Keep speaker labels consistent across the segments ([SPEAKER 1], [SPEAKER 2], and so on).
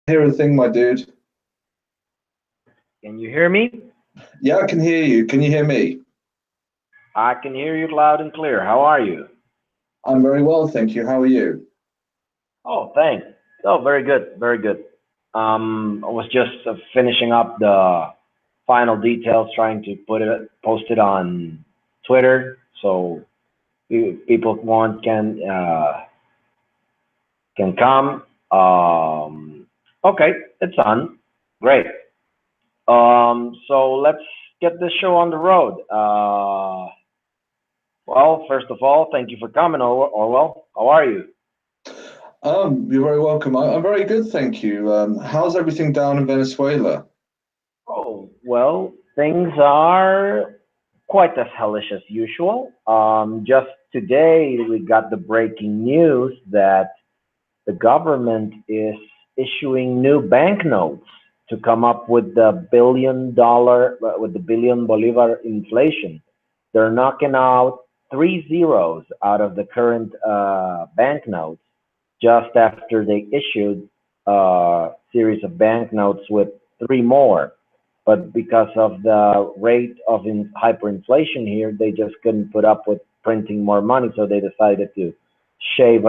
[SPEAKER 1] Hear a thing, my dude.
[SPEAKER 2] Can you hear me?
[SPEAKER 1] Yeah, I can hear you. Can you hear me?
[SPEAKER 2] I can hear you loud and clear. How are you?
[SPEAKER 1] I'm very well, thank you. How are you?
[SPEAKER 2] Oh, thanks. Oh, very good, very good. I was just finishing up the final details, trying to post it on Twitter, so people want can come. Okay, it's on. Great. So let's get this show on the road. Well, first of all, thank you for coming, Orwell. How are you?
[SPEAKER 1] You're very welcome. I'm very good, thank you. How's everything down in Venezuela?
[SPEAKER 2] Oh, well, things are quite as hellish as usual. Just today, we got the breaking news that the government is issuing new banknotes to come up with the with the billion bolivar inflation. They're knocking out three zeros out of the current banknotes just after they issued a series of banknotes with three more. But because of the rate of hyperinflation here, they just couldn't put up with printing more money, so they decided to shave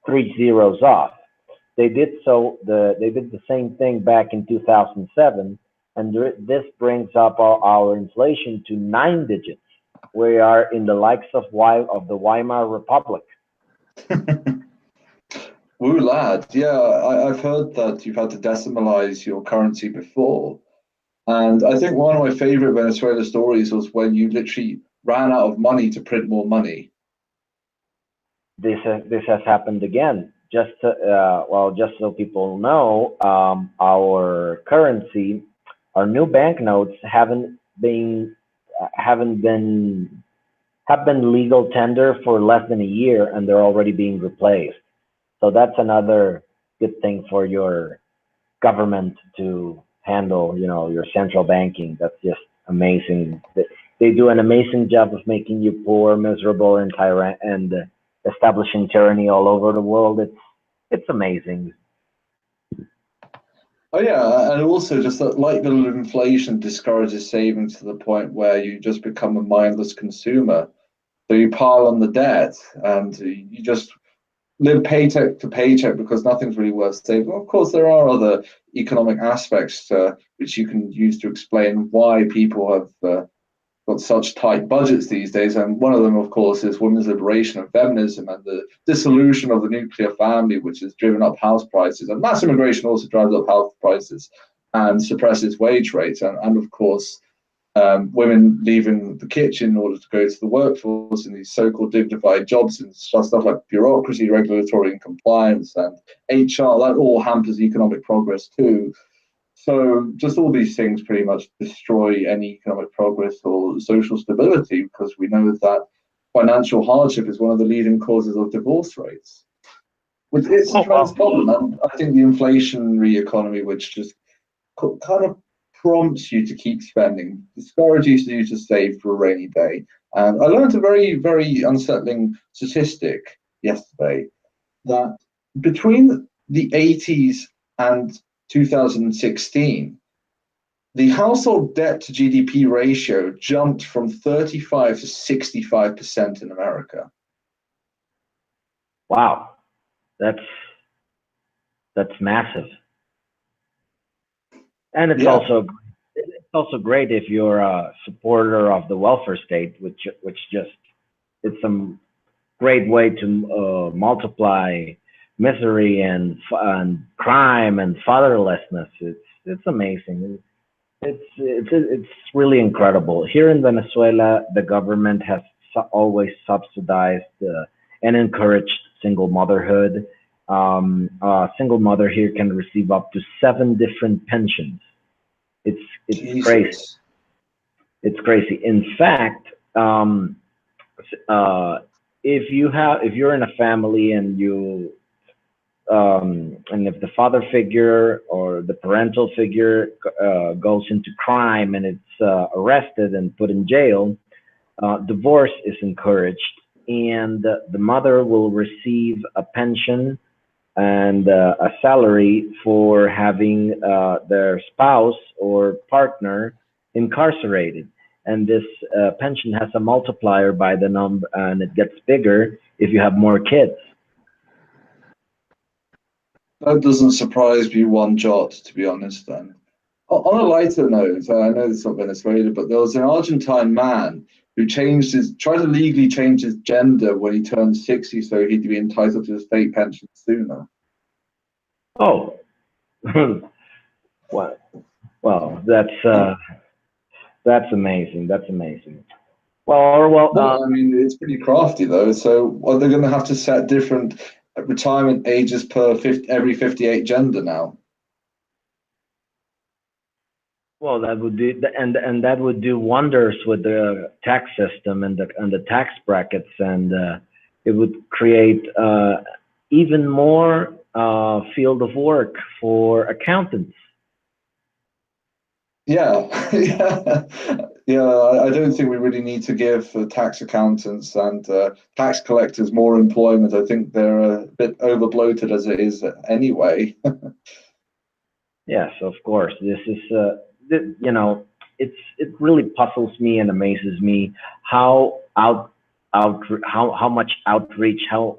[SPEAKER 2] three zeros off. They did the same thing back in 2007, and this brings up our inflation to nine digits. We are in the likes of the Weimar Republic.
[SPEAKER 1] Woo, lad. Yeah, I've heard that you've had to decimalize your currency before. And I think one of my favorite Venezuela stories was when you literally ran out of money to print more money.
[SPEAKER 2] This has happened again. Just so people know, our currency, our new banknotes haven't been have been legal tender for less than a year, and they're already being replaced. So that's another good thing for your government to handle. You know, your central banking. That's just amazing. They do an amazing job of making you poor, miserable, and tyrant and establishing tyranny all over the world. It's amazing.
[SPEAKER 1] Oh yeah, and also just that light bill of inflation discourages savings to the point where you just become a mindless consumer. So you pile on the debt and you just live paycheck to paycheck because nothing's really worth saving. Of course, there are other economic aspects which you can use to explain why people have got such tight budgets these days. And one of them, of course, is women's liberation and feminism and the dissolution of the nuclear family, which has driven up house prices. And mass immigration also drives up house prices and suppresses wage rates. And of course, women leaving the kitchen in order to go to the workforce in these so-called dignified jobs and stuff like bureaucracy, regulatory and compliance and HR, that all hampers economic progress too. So just all these things pretty much destroy any economic progress or social stability because we know that financial hardship is one of the leading causes of divorce rates. Which it's a
[SPEAKER 2] Oh
[SPEAKER 1] tremendous
[SPEAKER 2] well.
[SPEAKER 1] problem. And I think the inflationary economy, which just kind of prompts you to keep spending, discourages you to save for a rainy day. And I learned a very, very unsettling statistic yesterday that between the 80s and 2016, the household debt to GDP ratio jumped from 35 to 65% in America.
[SPEAKER 2] Wow, that's that's massive, and
[SPEAKER 1] Yeah,
[SPEAKER 2] it's also great if you're a supporter of the welfare state, which just it's a great way to multiply misery and crime and fatherlessness. It's amazing. It's really incredible. Here in Venezuela, the government has always subsidized and encouraged single motherhood. A single mother here can receive up to seven different pensions. It's crazy.
[SPEAKER 1] Jesus.
[SPEAKER 2] It's crazy. In fact, uh, if you're in a family and if the father figure or the parental figure goes into crime and it's arrested and put in jail, divorce is encouraged, and the mother will receive a pension and a salary for having their spouse or partner incarcerated. And this pension has a multiplier by the number, and it gets bigger if you have more kids.
[SPEAKER 1] That doesn't surprise me one jot, to be honest. And on a lighter note, I know it's not Venezuela, but there was an Argentine man who tried to legally change his gender when he turned 60 so he'd be entitled to the state pension sooner.
[SPEAKER 2] Oh, well, well, that's amazing. That's amazing.
[SPEAKER 1] No, I mean, it's pretty crafty though. So are they going to have to set different retirement ages per every 58 gender now?
[SPEAKER 2] Well, that would do, and that would do wonders with the tax system and the tax brackets, and it would create even more field of work for accountants.
[SPEAKER 1] Yeah, yeah, yeah. I don't think we really need to give tax accountants and tax collectors more employment. I think they're a bit over bloated as it is anyway.
[SPEAKER 2] Yes, of course. This is, you know, it really puzzles me and amazes me how how much outreach, how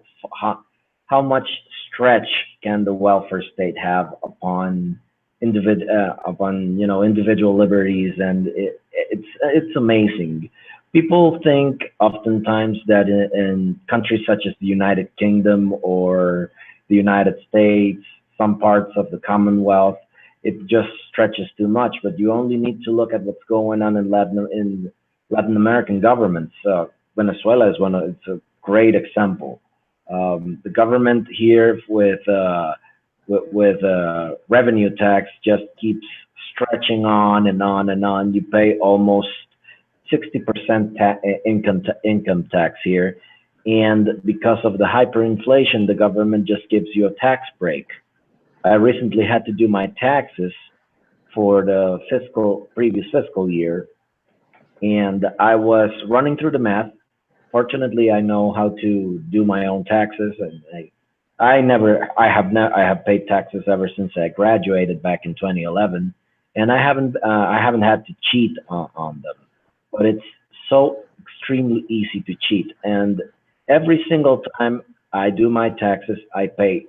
[SPEAKER 2] much stretch can the welfare state have upon individual liberties, and it's amazing. People think oftentimes that in countries such as the United Kingdom or the United States, some parts of the Commonwealth, it just stretches too much. But you only need to look at what's going on in Latin American governments. Venezuela is it's a great example. The government here with revenue tax just keeps stretching on and on and on. You pay almost 60% income tax here, and because of the hyperinflation, the government just gives you a tax break. I recently had to do my taxes for the previous fiscal year, and I was running through the math. Fortunately, I know how to do my own taxes, and I have paid taxes ever since I graduated back in 2011, and I haven't had to cheat on them. But it's so extremely easy to cheat, and every single time I do my taxes, I pay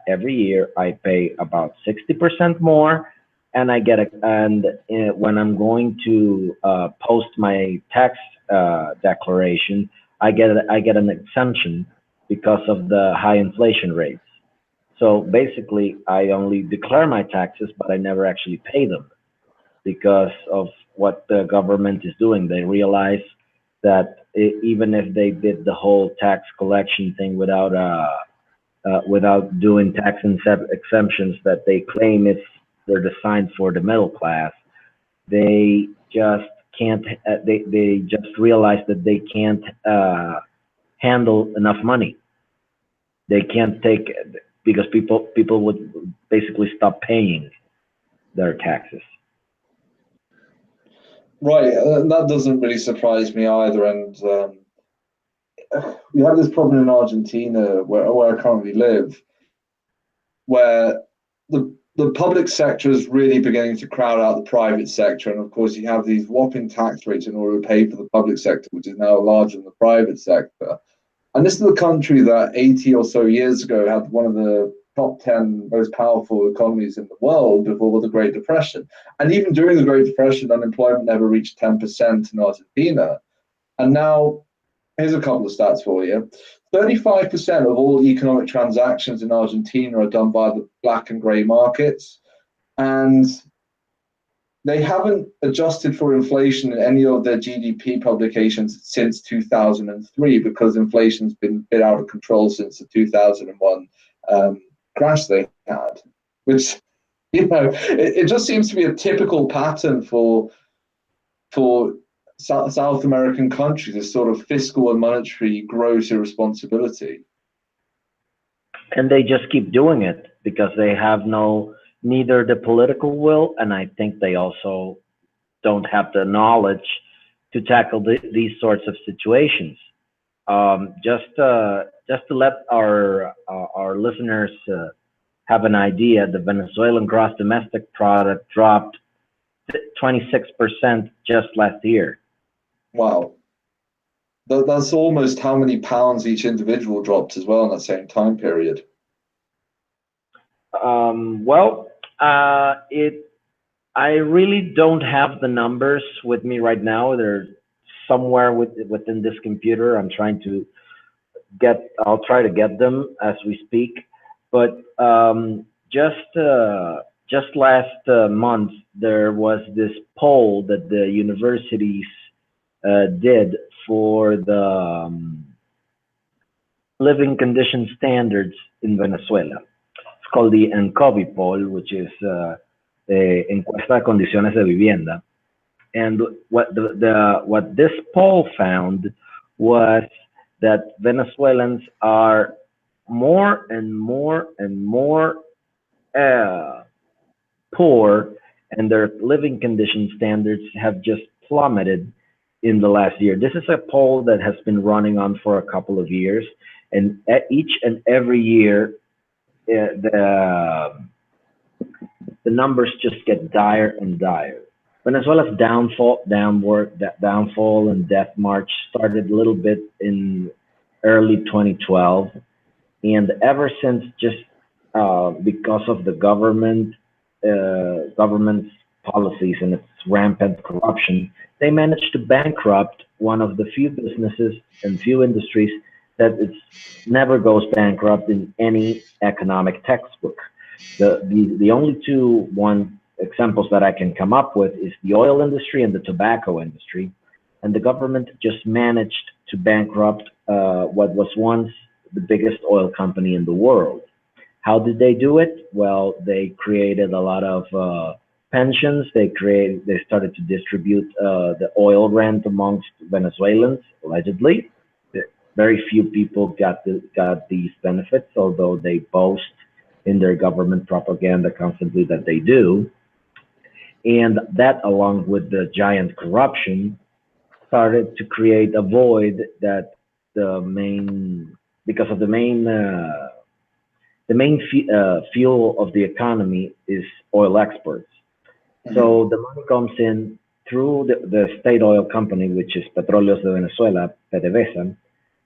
[SPEAKER 2] every year I pay about 60% more, and when I'm going to post my tax declaration, I get an exemption because of the high inflation rates. So basically, I only declare my taxes, but I never actually pay them because of what the government is doing. They realize that even if they did the whole tax collection thing without doing tax exemptions that they claim they're designed for the middle class, they just can't. They just realize that they can't handle enough money. They can't take because people would basically stop paying their taxes.
[SPEAKER 1] Right, that doesn't really surprise me either. And we have this problem in Argentina, where I currently live, where the public sector is really beginning to crowd out the private sector. And of course, you have these whopping tax rates in order to pay for the public sector, which is now larger than the private sector. And this is a country that 80 or so years ago had one of the top 10 most powerful economies in the world before the Great Depression. And even during the Great Depression, unemployment never reached 10% in Argentina. And now, here's a couple of stats for you. 35% of all economic transactions in Argentina are done by the black and grey markets. And they haven't adjusted for inflation in any of their GDP publications since 2003 because inflation's been a bit out of control since the 2001 crash they had, which, it just seems to be a typical pattern for South American countries, this sort of fiscal and monetary gross irresponsibility.
[SPEAKER 2] And they just keep doing it because they have neither the political will, and I think they also don't have the knowledge to tackle these sorts of situations. Just to let our listeners have an idea, the Venezuelan gross domestic product dropped 26% just last year.
[SPEAKER 1] Wow. That's almost how many pounds each individual dropped as well in that same time period.
[SPEAKER 2] Well, it I really don't have the numbers with me right now. They're somewhere within this computer. I'll try to get them as we speak. But just last month, there was this poll that the universities did for the living condition standards in Venezuela. It's called the ENCOVI poll, which is Encuesta de Condiciones de Vivienda. And what this poll found was that Venezuelans are more and more and more poor, and their living condition standards have just plummeted in the last year. This is a poll that has been running on for a couple of years, and each and every year, the numbers just get dire and dire. Venezuela's downfall and death march started a little bit in early 2012, and ever since, just because of the government's policies and its rampant corruption, they managed to bankrupt one of the few businesses and few industries that it never goes bankrupt in any economic textbook. The only one examples that I can come up with is the oil industry and the tobacco industry, and the government just managed to bankrupt what was once the biggest oil company in the world. How did they do it? Well, they created a lot of pensions. They started to distribute the oil rent amongst Venezuelans, allegedly. Very few people got these benefits, although they boast in their government propaganda constantly that they do. And that, along with the giant corruption, started to create a void that because of the main fuel of the economy is oil exports. So the money comes in through the state oil company, which is Petróleos de Venezuela, PDVSA.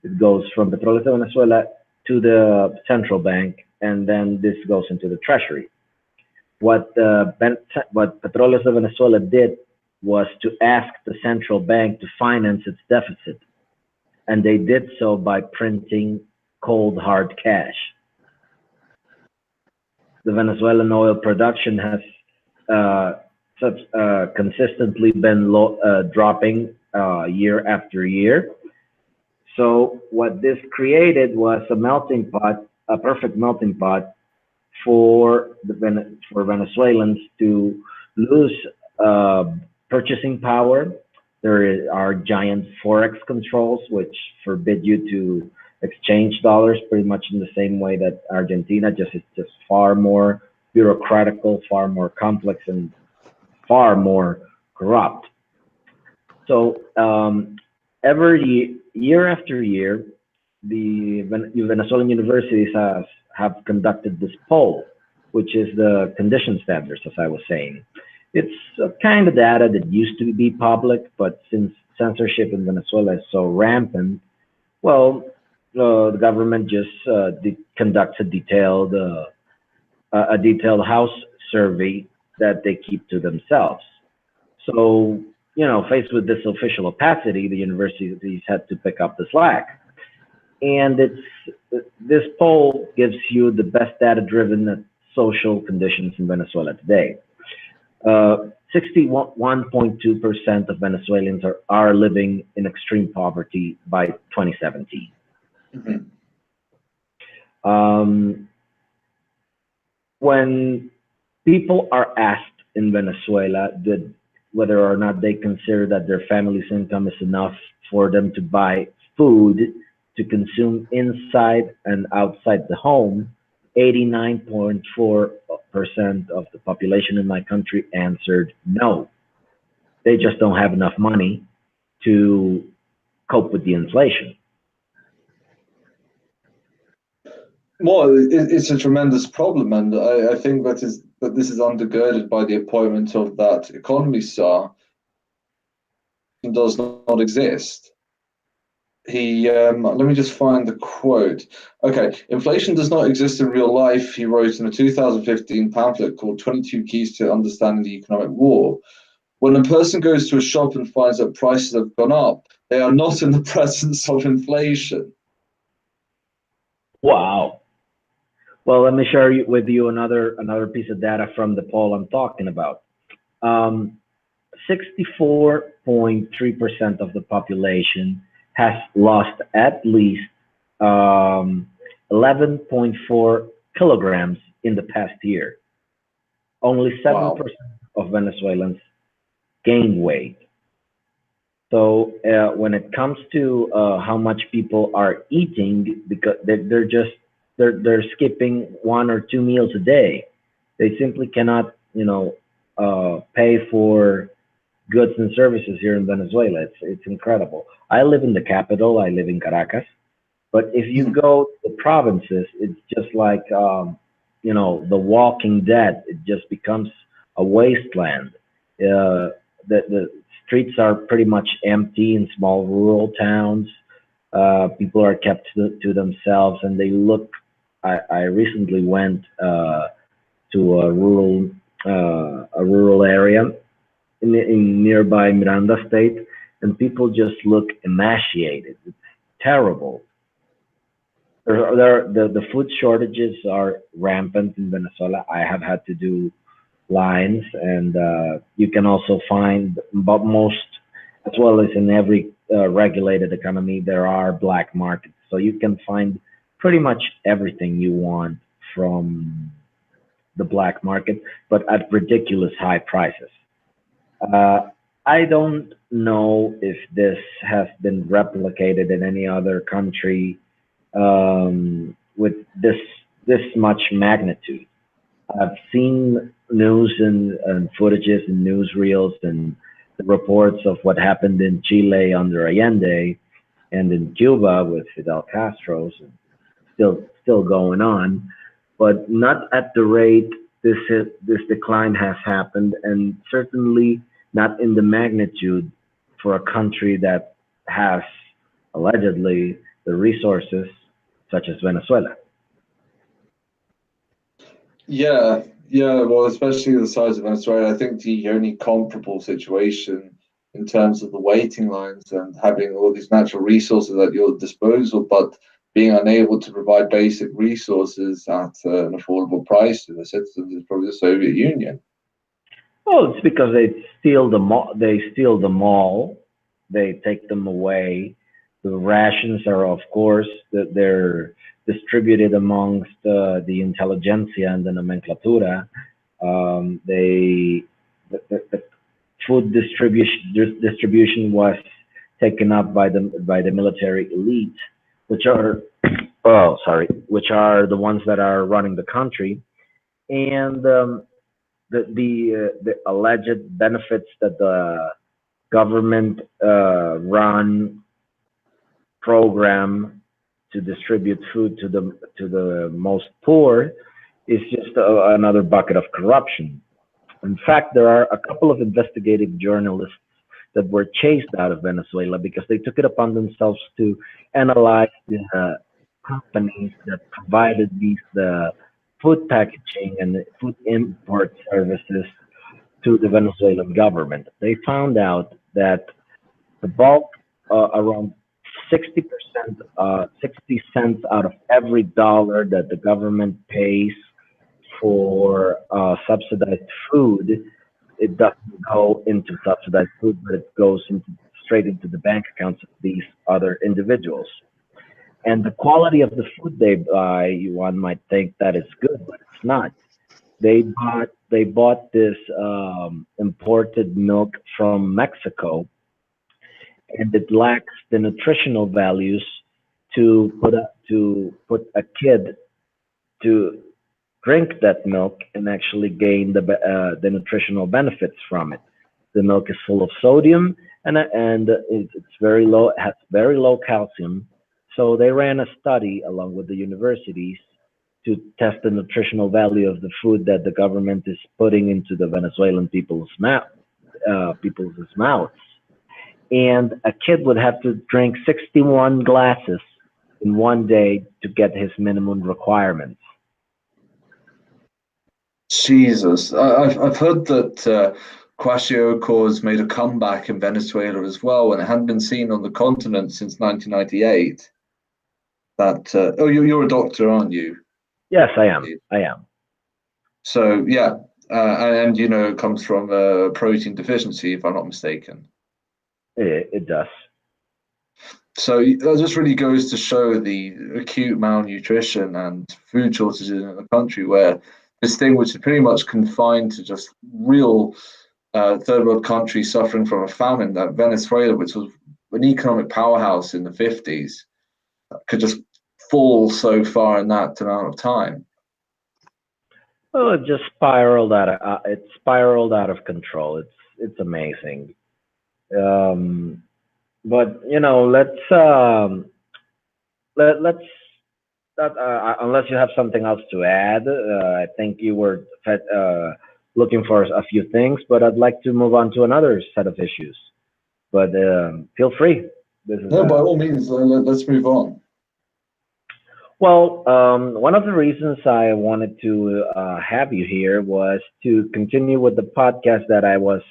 [SPEAKER 2] It goes from Petróleos de Venezuela to the central bank, and then this goes into the treasury. What Petróleos de Venezuela did was to ask the central bank to finance its deficit, and they did so by printing cold hard cash. The Venezuelan oil production has consistently been dropping year after year. So what this created was a melting pot, a perfect melting pot for Venezuelans to lose purchasing power. There are giant forex controls which forbid you to exchange dollars, pretty much in the same way that Argentina. It's just far more bureaucratical, far more complex, and far more corrupt. So every year after year, the Venezuelan universities have conducted this poll, which is the condition standards, as I was saying. It's a kind of data that used to be public, but since censorship in Venezuela is so rampant, well, the government just conducts a detailed house survey that they keep to themselves. So, faced with this official opacity, the universities had to pick up the slack. And this poll gives you the best data-driven social conditions in Venezuela today. 61.2% of Venezuelans are living in extreme poverty by 2017.
[SPEAKER 1] Mm-hmm.
[SPEAKER 2] When people are asked in Venezuela whether or not they consider that their family's income is enough for them to buy food to consume inside and outside the home, 89.4% of the population in my country answered no. They just don't have enough money to cope with the inflation.
[SPEAKER 1] Well, it's a tremendous problem, and I think that this is undergirded by the appointment of that economy czar who does not exist. He let me just find the quote. Okay, inflation does not exist in real life, he wrote in a 2015 pamphlet called 22 Keys to Understanding the Economic War. When a person goes to a shop and finds that prices have gone up, they are not in the presence of inflation.
[SPEAKER 2] Wow. Well, let me share with you another piece of data from the poll I'm talking about. 64.3% of the population has lost at least 11.4 kilograms in the past year. Only 7%
[SPEAKER 1] Wow.
[SPEAKER 2] of Venezuelans gained weight. So when it comes to how much people are eating, because they're just they're skipping 1 or 2 meals a day. They simply cannot, pay for goods and services here in Venezuela. It's incredible. I live in the capital. I live in Caracas. But if you
[SPEAKER 1] Hmm.
[SPEAKER 2] go to the provinces, it's just like The Walking Dead. It just becomes a wasteland. The streets are pretty much empty in small rural towns. People are kept to themselves, and they look. I recently went to a rural area in nearby Miranda State, and people just look emaciated. It's terrible. The food shortages are rampant in Venezuela. I have had to do lines, and you can also find, but most, as well as in every regulated economy, there are black markets. So you can find pretty much everything you want from the black market, but at ridiculous high prices. Uh, I don't know if this has been replicated in any other country with this much magnitude. I've seen news and footages and newsreels and the reports of what happened in Chile under Allende and in Cuba with Fidel Castro's and still going on, but not at the rate this decline has happened, and certainly not in the magnitude for a country that has allegedly the resources such as Venezuela.
[SPEAKER 1] Yeah, yeah. Well, especially the size of Venezuela, I think the only comparable situation in terms of the waiting lines and having all these natural resources at your disposal, but being unable to provide basic resources at an affordable price to the citizens is probably the Soviet Union.
[SPEAKER 2] Well, it's because they steal the mall. They steal the mall. They take them away. The rations are, of course, they're distributed amongst the intelligentsia and the nomenclatura. They the food distribution was taken up by the military elite, which are which are the ones that are running the country, and the alleged benefits that the government run program to distribute food to the most poor is just another bucket of corruption. In fact, there are a couple of investigative journalists that were chased out of Venezuela because they took it upon themselves to analyze the companies that provided these food packaging and food import services to the Venezuelan government. They found out that the bulk, around 60%, 60 cents out of every dollar that the government pays for subsidized food, it doesn't go into subsidized food, but it goes straight into the bank accounts of these other individuals. And the quality of the food they buy, one might think that it's good, but it's not. They bought this imported milk from Mexico, and it lacks the nutritional values to put a kid to drink that milk and actually gain the nutritional benefits from it. The milk is full of sodium, and it's very low. It has very low calcium. So they ran a study along with the universities to test the nutritional value of the food that the government is putting into the Venezuelan people's mouths. And a kid would have to drink 61 glasses in one day to get his minimum requirements.
[SPEAKER 1] Jesus, I've heard that Kwashiorkor has made a comeback in Venezuela as well, and it hadn't been seen on the continent since 1998. That oh, you're a doctor, aren't you?
[SPEAKER 2] Yes, I am. I am.
[SPEAKER 1] So yeah, and you know it comes from protein deficiency, if I'm not mistaken.
[SPEAKER 2] It does.
[SPEAKER 1] So that just really goes to show the acute malnutrition and food shortages in the country, where this thing, which is pretty much confined to just real third world countries suffering from a famine, that Venezuela, which was an economic powerhouse in the 50s, could just fall so far in that amount of time.
[SPEAKER 2] Well, it just spiraled out of it spiraled out of control. It's amazing. Um, but you know, let's unless you have something else to add. I think you were looking for a few things, but I'd like to move on to another set of issues. But feel free. This is
[SPEAKER 1] No, by all means, let's move on.
[SPEAKER 2] Well, one of the reasons I wanted to have you here was to continue with the podcast that I was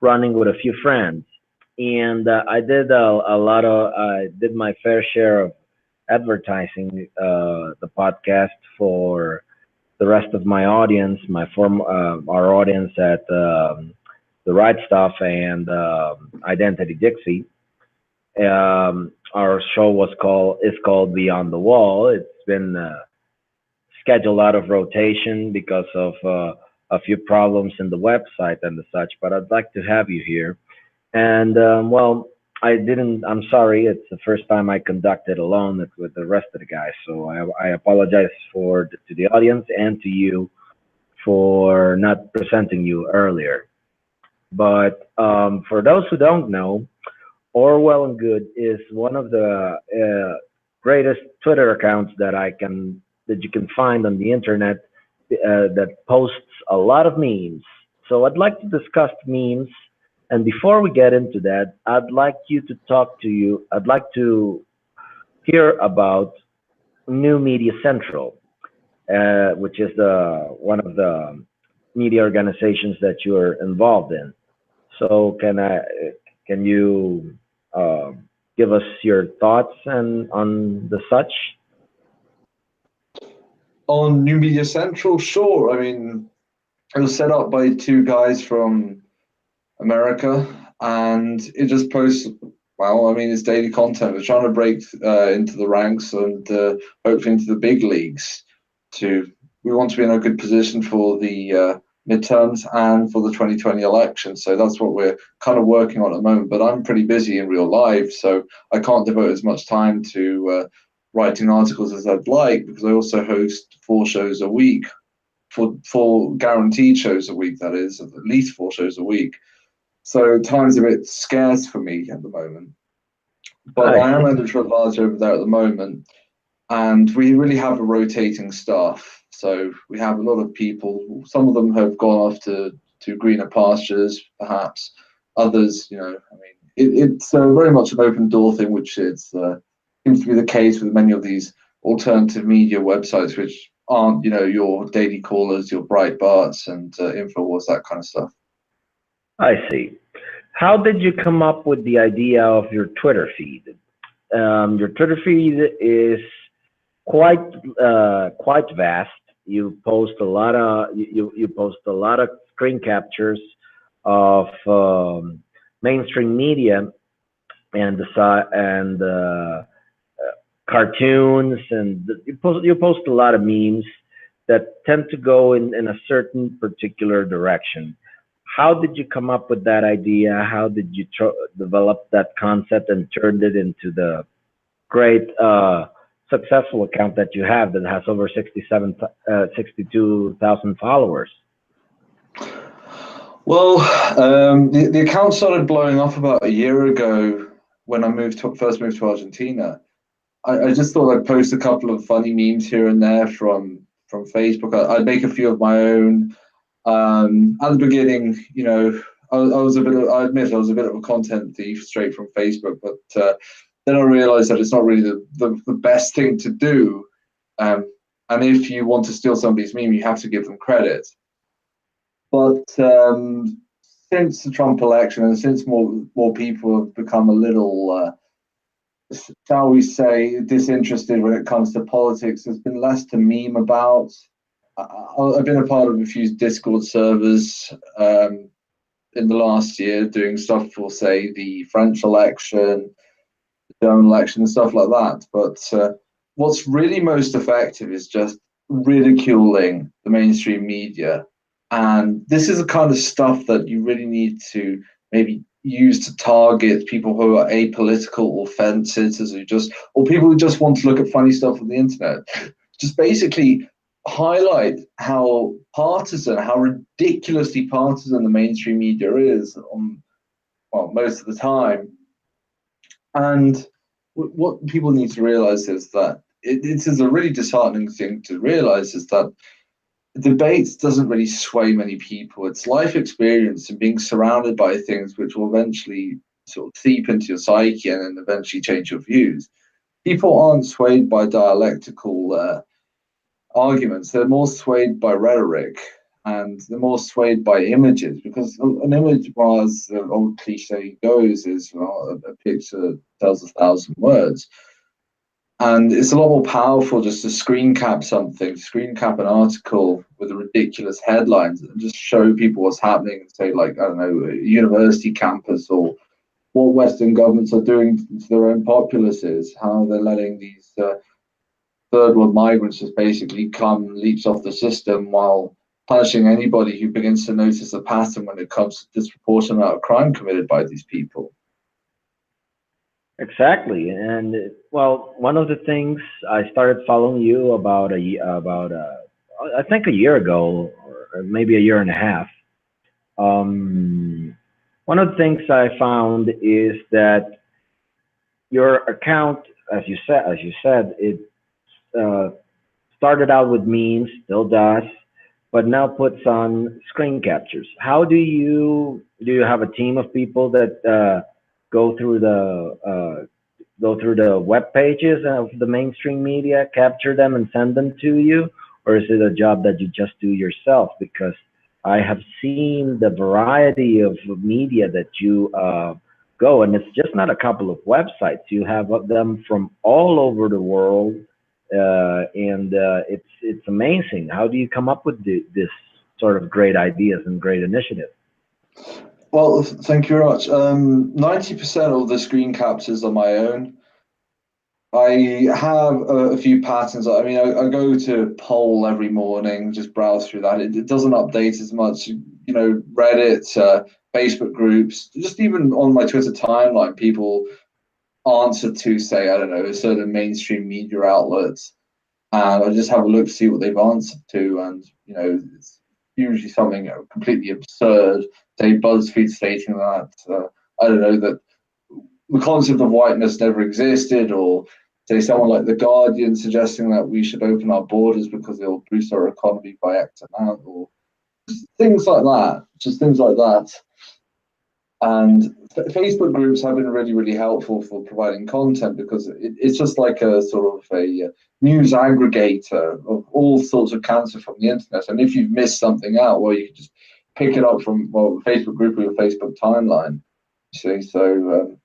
[SPEAKER 2] running with a few friends, and I did a lot of I did my fair share of advertising the podcast for the rest of my audience, our audience at the Right Stuff and Identity Dixie. Our show was called is called Beyond the Wall. It's been scheduled out of rotation because of a few problems in the website and the such. But I'd like to have you here. And well, I didn't. I'm sorry. It's the first time I conducted alone with the rest of the guys. So I apologize to the audience and to you for not presenting you earlier. But for those who don't know, Orwell and Good is one of the greatest Twitter accounts that you can find on the internet that posts a lot of memes. So I'd like to discuss memes, and before we get into that, I'd like you to talk to you. I'd like to hear about New Media Central, which is the one of the media organizations that you're involved in. So can you give us your thoughts and on the such?
[SPEAKER 1] On New Media Central, sure. I mean, it was set up by two guys from America, and it just posts. Well, I mean, it's daily content. We're trying to break into the ranks and hopefully into the big leagues. We want to be in a good position for the midterms and for the 2020 election. So that's what we're kind of working on at the moment. But I'm pretty busy in real life, so I can't devote as much time to writing articles as I'd like, because I also host 4 shows a week, for guaranteed shows a week, that is, at least 4 shows a week. So time's a bit scarce for me at the moment. But I am editor at large over there at the moment, and we really have a rotating staff. So we have a lot of people. Some of them have gone off to greener pastures, perhaps. Others, I mean, it's very much an open door thing, which seems to be the case with many of these alternative media websites, which aren't, your Daily Callers, your Breitbarts, and Infowars, that kind of stuff.
[SPEAKER 2] I see. How did you come up with the idea of your Twitter feed? Your Twitter feed is quite vast. You post a lot of you post a lot of screen captures of mainstream media and cartoons, and you post a lot of memes that tend to go in a certain particular direction. How did you come up with that idea? How did you develop that concept and turned it into the great successful account that you have that has over 62,000 followers?
[SPEAKER 1] Well, the account started blowing up about a year ago when I first moved to Argentina. I just thought I'd post a couple of funny memes here and there from Facebook. I'd make a few of my own. At the beginning, I was a bit of, I admit I was a bit of a content thief straight from Facebook, but then I realized that it's not really the best thing to do. And if you want to steal somebody's meme, you have to give them credit. But since the Trump election and since more people have become a little, shall we say, disinterested when it comes to politics, there's been less to meme about. I've been a part of a few Discord servers in the last year doing stuff for, say, the French election, the German election, and stuff like that. But what's really most effective is just ridiculing the mainstream media. And this is the kind of stuff that you really need to maybe use to target people who are apolitical or fences or people who just want to look at funny stuff on the internet. Just basically highlight how partisan, how ridiculously partisan the mainstream media is most of the time. And what people need to realize is that it is a really disheartening thing to realize is that debates doesn't really sway many people. It's life experience and being surrounded by things which will eventually sort of seep into your psyche and then eventually change your views. People aren't swayed by dialectical arguments. They're more swayed by rhetoric and they're more swayed by images because an image, well, as the old cliche goes, is a picture tells 1,000 words. And it's a lot more powerful just to screen cap something, screen cap an article with a ridiculous headlines and just show people what's happening, say, like, I don't know, a university campus or what Western governments are doing to their own populaces, how they're letting these third world migrants just basically come leaps off the system while punishing anybody who begins to notice a pattern when it comes to disproportionate amount of crime committed by these people.
[SPEAKER 2] Exactly, and well, one of the things I started following you I think a year ago, or maybe a year and a half. One of the things I found is that your account, as you said, it uh, started out with memes, still does, but now puts on screen captures. How do you have a team of people that go through the web pages of the mainstream media, capture them and send them to you, or is it a job that you just do yourself? Because I have seen the variety of media that you go, and it's just not a couple of websites. You have them from all over the world, and it's amazing. How do you come up with this sort of great ideas and great initiatives?
[SPEAKER 1] Well, thank you very much. 90% of the screen captures are my own. I have a few patterns. I mean, I go to poll every morning, just browse through that. It doesn't update as much, Reddit, Facebook groups, just even on my Twitter timeline, people answer to, say, I don't know, a certain mainstream media outlets. And I just have a look to see what they've answered to. And, it's usually something completely absurd. Say BuzzFeed stating that, I don't know, that the concept of whiteness never existed, or say someone like The Guardian suggesting that we should open our borders because it'll boost our economy by X amount, or just things like that, And Facebook groups have been really, really helpful for providing content because it's just like a sort of a news aggregator of all sorts of content from the internet. And if you've missed something out, well, you can just pick it up from a Facebook group or your Facebook timeline. You see, so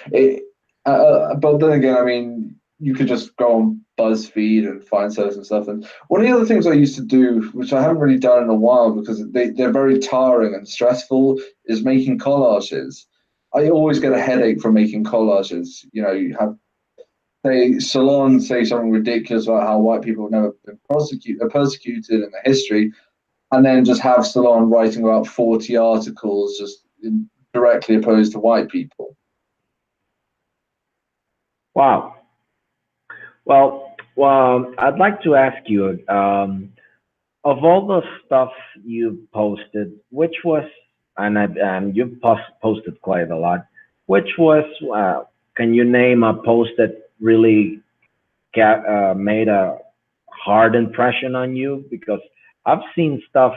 [SPEAKER 1] but then again, I mean, you could just go on BuzzFeed and find certain stuff. And one of the other things I used to do, which I haven't really done in a while because they're very tiring and stressful, is making collages. I always get a headache from making collages. You have, say, Salon say something ridiculous about how white people have never been persecuted in the history, and then just have Salon writing about 40 articles just directly opposed to white people.
[SPEAKER 2] Wow. Well, I'd like to ask you, of all the stuff you posted, which was, and you've posted quite a lot, which was, can you name a post that really made a hard impression on you? Because I've seen stuff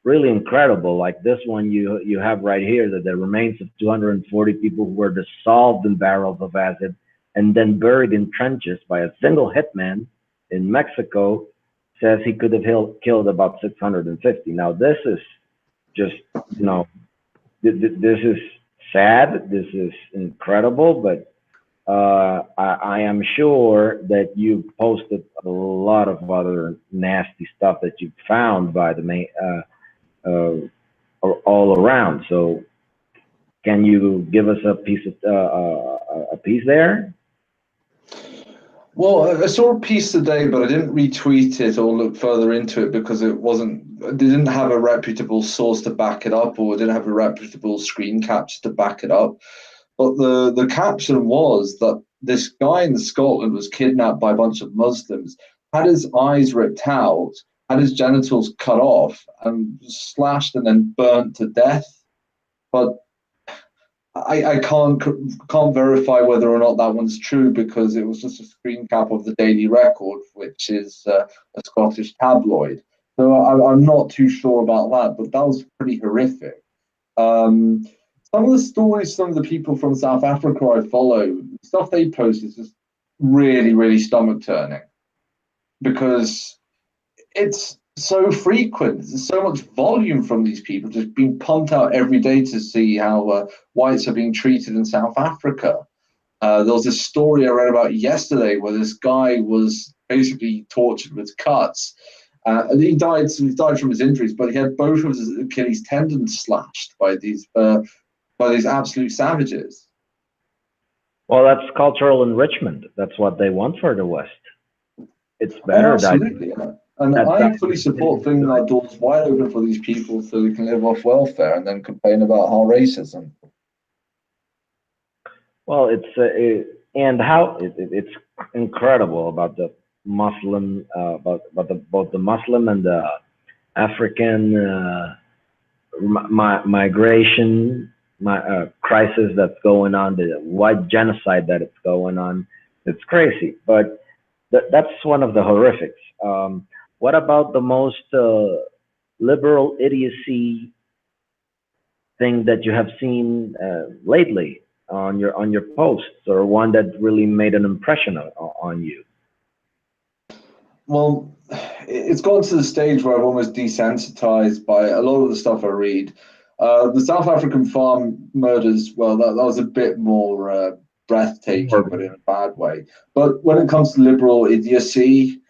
[SPEAKER 2] really incredible, like this one you have right here, that the remains of 240 people who were dissolved in barrels of acid and then buried in trenches by a single hitman in Mexico, says he could have killed about 650. Now this is just, you know, this is sad. This is incredible, but I am sure that you posted a lot of other nasty stuff that you found by the main all around. So can you give us a piece of a piece there?
[SPEAKER 1] Well, I saw a piece today, but I didn't retweet it or look further into it because they didn't have a reputable source to back it up, or didn't have a reputable screen capture to back it up. But the caption was that this guy in Scotland was kidnapped by a bunch of Muslims, had his eyes ripped out, had his genitals cut off, and slashed and then burnt to death. But I can't verify whether or not that one's true, because it was just a screen cap of the Daily Record, which is a Scottish tabloid. So I'm not too sure about that, but that was pretty horrific. Some of the stories, some of the people from South Africa I follow, stuff they post is just really, really stomach turning, because it's so frequent. There's so much volume from these people just being pumped out every day to see how whites are being treated in South Africa. There was this story I read about yesterday where this guy was basically tortured with cuts. And he died from his injuries, but he had both of his Achilles tendons slashed by these absolute savages.
[SPEAKER 2] Well, that's cultural enrichment. That's what they want for the West. It's better.
[SPEAKER 1] Oh, absolutely. And I fully support flinging our doors wide open for these people so they can live off welfare and then complain about our racism.
[SPEAKER 2] Well, it's incredible about the Muslim, both the Muslim and the African migration crisis that's going on, the white genocide that it's going on. It's crazy, but that's one of the horrifics. What about the most liberal idiocy thing that you have seen lately on your posts, or one that really made an impression on you?
[SPEAKER 1] Well, it's gotten to the stage where I'm almost desensitized by a lot of the stuff I read. The South African farm murders, well, that was a bit more breathtaking, but in a bad way. But when it comes to liberal idiocy,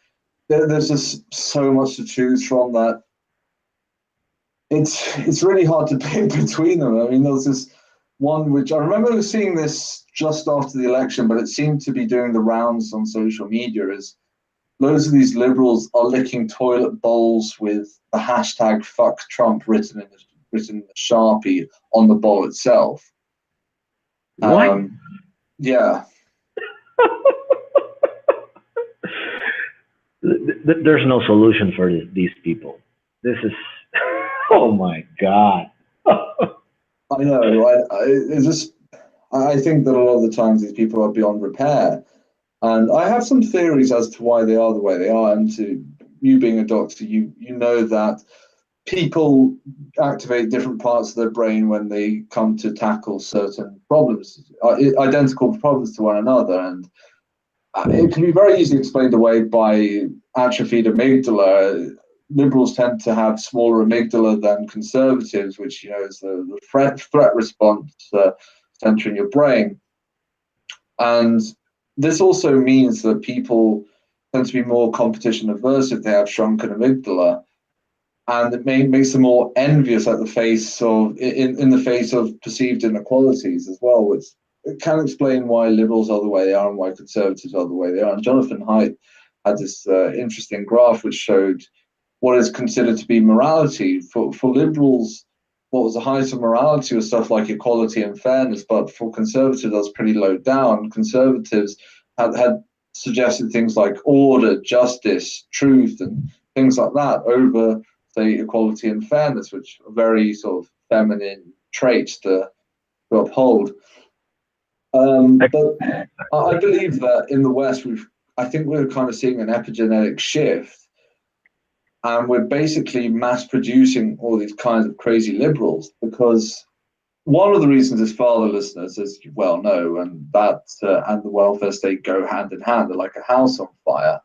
[SPEAKER 1] there's just so much to choose from that it's really hard to pick between them. I mean, there's this one which I remember seeing this just after the election, but it seemed to be doing the rounds on social media. Is loads of these liberals are licking toilet bowls with the hashtag "fuck Trump" written in Sharpie on the bowl itself.
[SPEAKER 2] What?
[SPEAKER 1] Yeah.
[SPEAKER 2] There's no solution for these people. This is, oh my God.
[SPEAKER 1] I know, right? I think that a lot of the times these people are beyond repair. And I have some theories as to why they are the way they are. And to you being a doctor, you know that people activate different parts of their brain when they come to tackle certain problems, identical problems to one another. And it can be very easily explained away by atrophied amygdala. Liberals tend to have smaller amygdala than conservatives, which is the threat response center in your brain. And this also means that people tend to be more competition averse if they have shrunken amygdala, and it makes them more envious at the face of in the face of perceived inequalities as well, which it can explain why liberals are the way they are and why conservatives are the way they are. And Jonathan Haidt had this interesting graph which showed what is considered to be morality. For liberals, what was the height of morality was stuff like equality and fairness, but for conservatives, that's pretty low down. Conservatives had suggested things like order, justice, truth, and things like that over, say, equality and fairness, which are very sort of feminine traits to uphold. But I believe that in the West, I think we're kind of seeing an epigenetic shift, and we're basically mass producing all these kinds of crazy liberals because one of the reasons is fatherlessness, as you well know, and that and the welfare state go hand in hand. They're like a house on fire.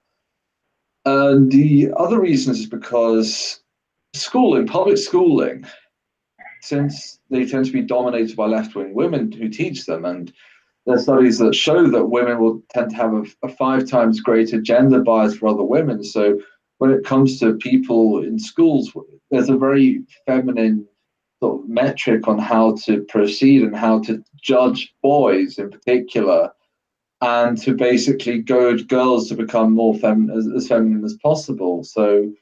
[SPEAKER 1] And the other reason is because public schooling, since they tend to be dominated by left-wing women who teach them, and there are studies that show that women will tend to have a 5 times greater gender bias for other women. So when it comes to people in schools, there's a very feminine sort of metric on how to proceed and how to judge boys in particular, and to basically goad girls to become more as feminine as possible. So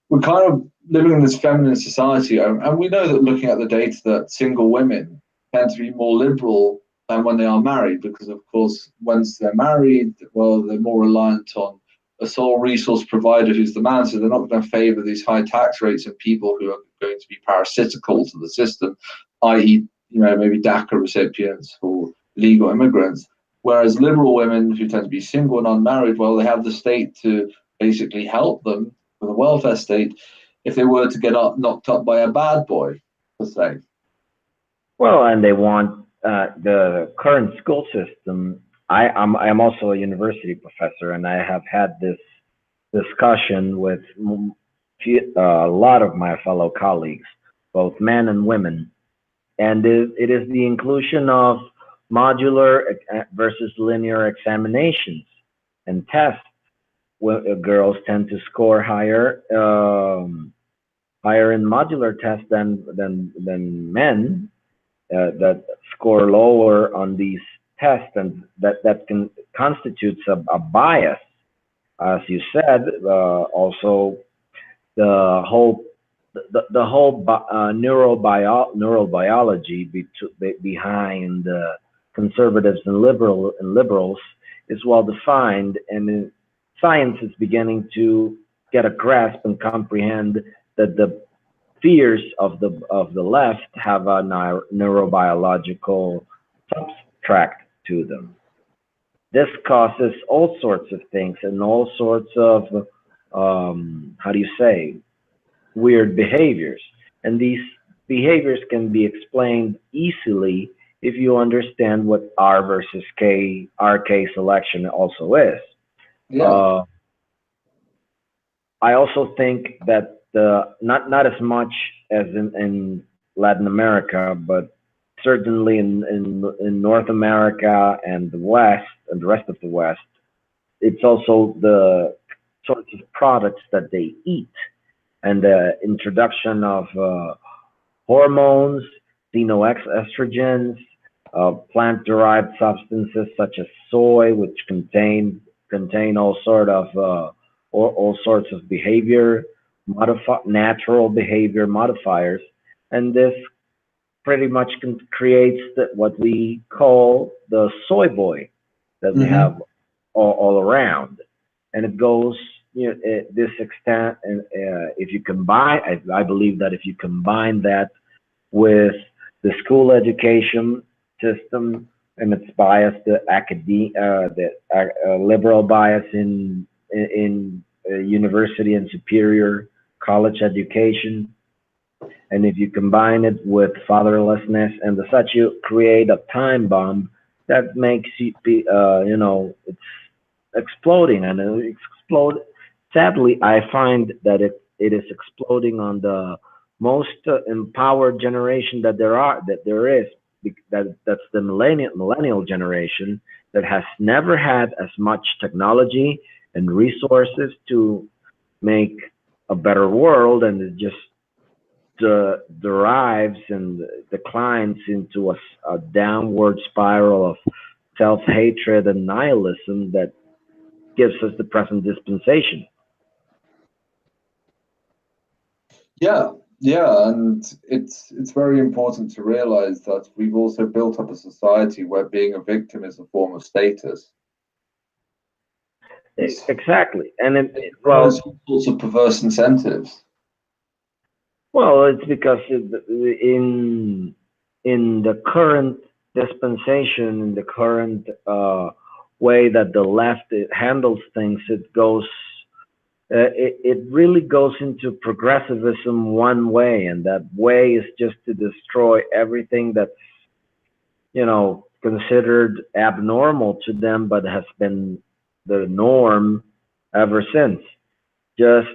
[SPEAKER 1] we're kind of living in this feminine society, and we know that looking at the data that single women tend to be more liberal than when they are married, because of course once they're married, well, they're more reliant on a sole resource provider who's the man, so they're not going to favor these high tax rates and people who are going to be parasitical to the system, i.e., maybe DACA recipients or legal immigrants. Whereas liberal women who tend to be single and unmarried, well, they have the state to basically help them with a welfare state if they were to get knocked up by a bad boy, per se.
[SPEAKER 2] Well, and they want the current school system. I'm also a university professor, and I have had this discussion with a lot of my fellow colleagues, both men and women, and it is the inclusion of modular versus linear examinations and tests. Girls tend to score higher in modular tests than men that score lower on these tests, and that can constitutes a bias, as you said. Also, the whole neurobiology behind conservatives and liberals is well defined, and science is beginning to get a grasp and comprehend that the fears of the left have a neurobiological subtract to them. This causes all sorts of things and all sorts of how do you say, weird behaviors. And these behaviors can be explained easily if you understand what R versus K, RK selection also is.
[SPEAKER 1] Yeah.
[SPEAKER 2] I also think that not as much as in Latin America, but certainly in North America and the West and the rest of the West, it's also the sorts of products that they eat and the introduction of hormones, xenoestrogens, plant-derived substances such as soy, which contain all sorts of natural behavior modifiers, and this pretty much creates what we call the soy boy that we have all around, and it goes this extent. And if you combine, I believe that if you combine that with the school education system and its bias, the liberal bias in university and superior college education, and if you combine it with fatherlessness and such, you create a time bomb that makes you be, it's exploding, and it explode. Sadly, I find that it is exploding on the most empowered generation that there is. That's the millennial generation that has never had as much technology and resources to make a better world, and it just derives and declines into a downward spiral of self-hatred and nihilism that gives us the present dispensation.
[SPEAKER 1] Yeah, and it's very important to realize that we've also built up a society where being a victim is a form of status.
[SPEAKER 2] Exactly, and
[SPEAKER 1] it all sorts of perverse incentives.
[SPEAKER 2] Well, it's because in the current dispensation in the current way that the left handles things, it really goes into progressivism one way, and that way is just to destroy everything that's considered abnormal to them, but has been the norm ever since. Just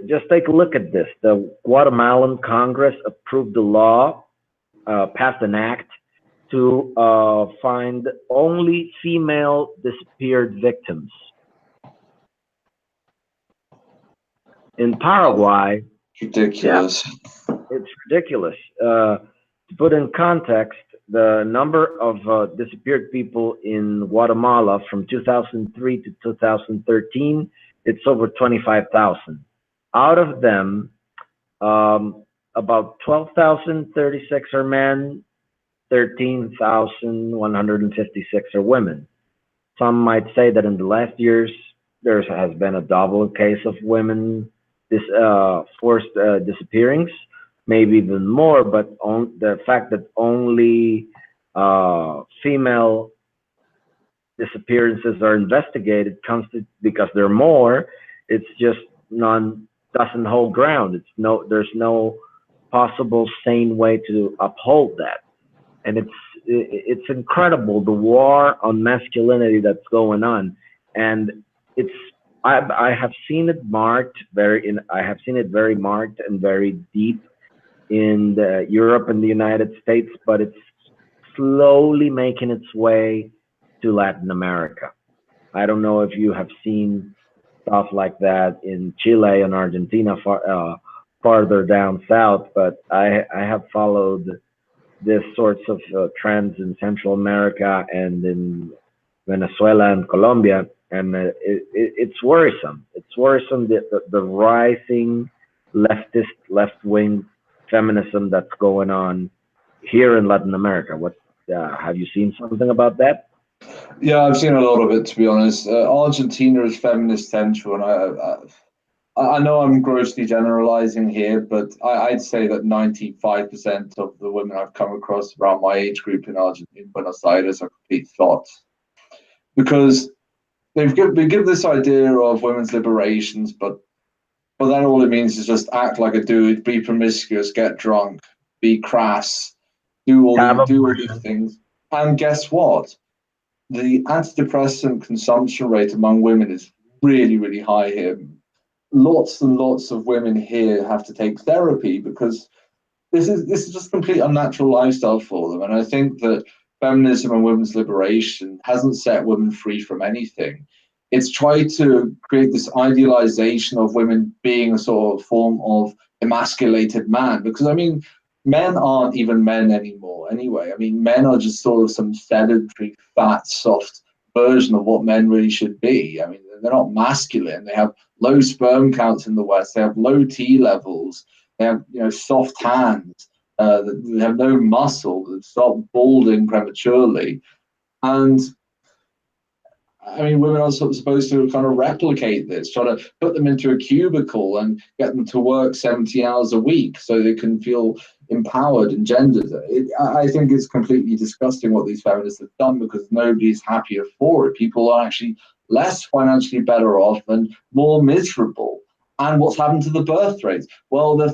[SPEAKER 2] just take a look at this. The Guatemalan Congress approved the law, passed an act to find only female disappeared victims. In Paraguay, yeah,
[SPEAKER 1] Ridiculous.
[SPEAKER 2] it's ridiculous. To put in context, the number of disappeared people in Guatemala from 2003 to 2013, it's over 25,000. Out of them, about 12,036 are men, 13,156 are women. Some might say that in the last years there has been a double case of women forced disappearings, maybe even more. But the fact that only female disappearances are investigated comes to because there are more. It's just none doesn't hold ground. There's no possible sane way to uphold that, and it's incredible the war on masculinity that's going on, and it's I have seen it I have seen it very marked and very deep in Europe and the United States, but it's slowly making its way to Latin America. I don't know if you have seen stuff like that in Chile and Argentina, farther down south, but I have followed this sorts of trends in Central America and in Venezuela and Colombia, and it's worrisome. It's worrisome the rising left wing feminism that's going on here in Latin America. What have you seen something about that?
[SPEAKER 1] Yeah, I've seen a lot of it, to be honest. Argentina is feminist central, and I know I'm grossly generalizing here, but I'd say that 95% of the women I've come across around my age group in Argentina, in Buenos Aires, are complete thoughts. Because they give this idea of women's liberations, but then all it means is just act like a dude, be promiscuous, get drunk, be crass,
[SPEAKER 2] Have
[SPEAKER 1] do all these
[SPEAKER 2] abortion.
[SPEAKER 1] things. And guess what? The antidepressant consumption rate among women is really, really high here. Lots and lots of women here have to take therapy because this is just a complete unnatural lifestyle for them. And I think that feminism and women's liberation hasn't set women free from anything. It's tried to create this idealization of women being a sort of form of emasculated man. Because I mean, men aren't even men anymore anyway. I mean, men are just sort of some sedentary, fat, soft version of what men really should be. I mean, they're not masculine. They have low sperm counts in the West. They have low T levels. They have, soft hands. They have no muscle. They start balding prematurely. And I mean, women are sort of supposed to kind of replicate this, try to put them into a cubicle and get them to work 70 hours a week so they can feel empowered and gendered. I think it's completely disgusting what these feminists have done because nobody's happier for it. People are actually less financially better off and more miserable. And what's happened to the birth rates? Well, they're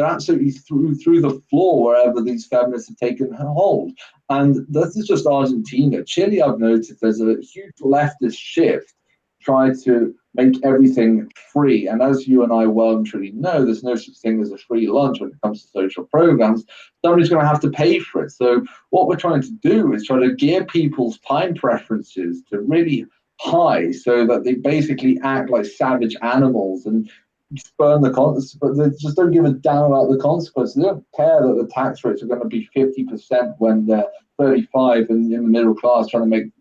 [SPEAKER 1] absolutely through the floor wherever these feminists have taken hold. And this is just Argentina. Chile, I've noticed there's a huge leftist shift trying to make everything free. And as you and I well and truly know, there's no such thing as a free lunch when it comes to social programs. Somebody's going to have to pay for it. So what we're trying to do is try to gear people's time preferences to really high so that they basically act like savage animals and spurn the consequences, but they just don't give a damn about the consequences. They don't care that the tax rates are going to be 50% when they're 35 and in the middle class trying to make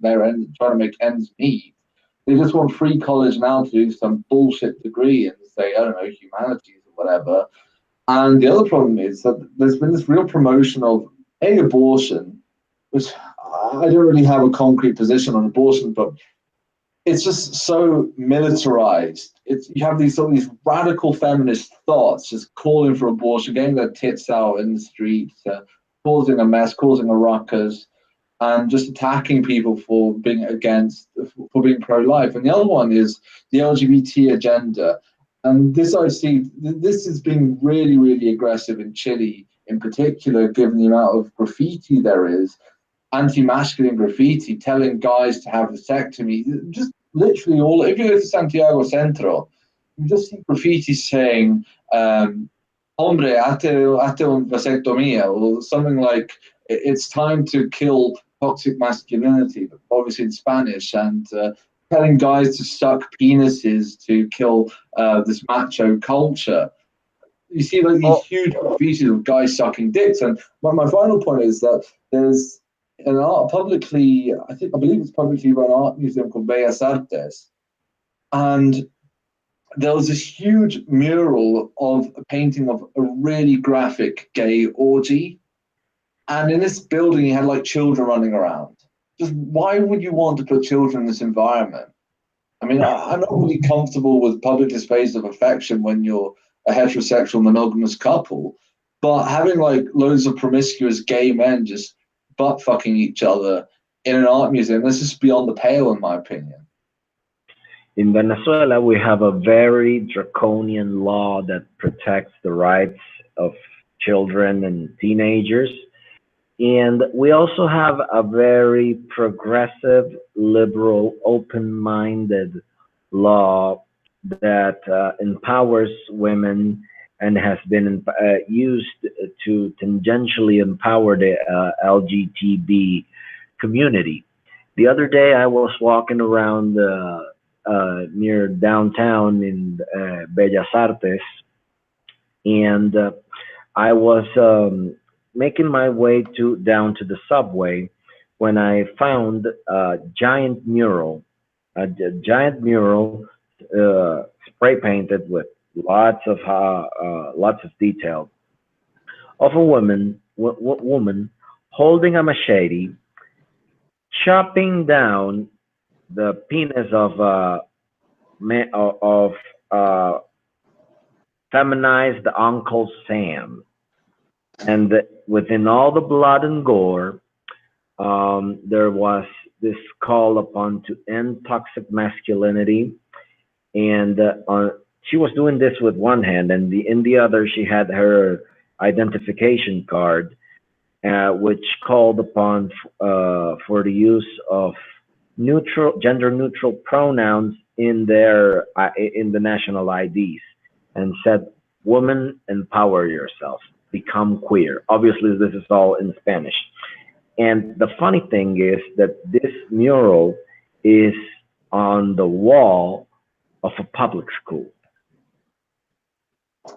[SPEAKER 1] ends meet. They just want free college now to do some bullshit degree and say, I don't know, humanities or whatever. And the other problem is that there's been this real promotion of abortion, which I don't really have a concrete position on abortion, but it's just so militarized. You have these sort of these radical feminist thoughts just calling for abortion, getting their tits out in the streets, causing a mess, causing a ruckus, and just attacking people for being for being pro-life. And the other one is the LGBT agenda. And this I see, this is being really, really aggressive in Chile, in particular, given the amount of graffiti there is, anti-masculine graffiti, telling guys to have vasectomy. Just literally all. If you go to Santiago Centro, you just see graffiti saying, "Hombre, hate un vasectomía," or something like, "It's time to kill toxic masculinity," obviously in Spanish, and telling guys to suck penises to kill this macho culture. You see like these
[SPEAKER 2] Oh,
[SPEAKER 1] huge graffitis of guys sucking dicks. And my final point is that there's an art publicly, I believe it's publicly run art museum called Bellas Artes, and there was this huge mural of a painting of a really graphic gay orgy. And in this building, you had like children running around. Just why would you want to put children in this environment? I mean, I'm not really comfortable with public displays of affection when you're a heterosexual monogamous couple, but having like loads of promiscuous gay men just butt fucking each other in an art museum, this is beyond the pale, in my opinion.
[SPEAKER 2] in Venezuela, we have a very draconian law that protects the rights of children and teenagers. And we also have a very progressive, liberal, open minded law that empowers women and has been used to tangentially empower the LGTB community. The other day, I was walking around near downtown in Bellas Artes, and I was making my way to down to the subway when I found a giant mural spray painted with lots of detail of a woman holding a machete, chopping down the penis of of uh, feminized Uncle Sam, and within all the blood and gore, there was this call upon to end toxic masculinity, and she was doing this with one hand, and in the other she had her identification card, which called upon for the use of gender neutral pronouns in the national IDs, and said, "Woman, empower yourself, become queer." Obviously, this is all in Spanish. And the funny thing is that this mural is on the wall of a public school, an,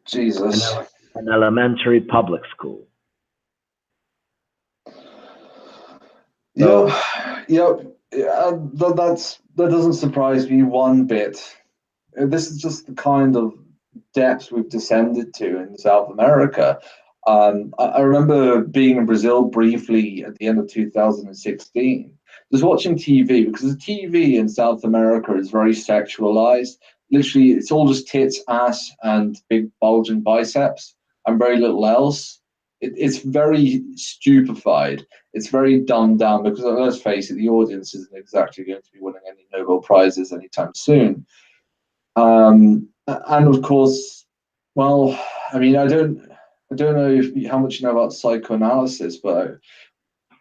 [SPEAKER 1] Jesus.
[SPEAKER 2] an elementary public school.
[SPEAKER 1] Yep,
[SPEAKER 2] So,
[SPEAKER 1] yep. That doesn't surprise me one bit. This is just the kind of depths we've descended to in South America. I remember being in Brazil briefly at the end of 2016, just watching TV because the TV in South America is very sexualized. Literally, it's all just tits, ass, and big bulging biceps, and very little else. It's very stupefied. It's very dumbed down because let's face it, the audience isn't exactly going to be winning any Nobel Prizes anytime soon. And of course, well, I mean, I don't know how much you know about psychoanalysis, but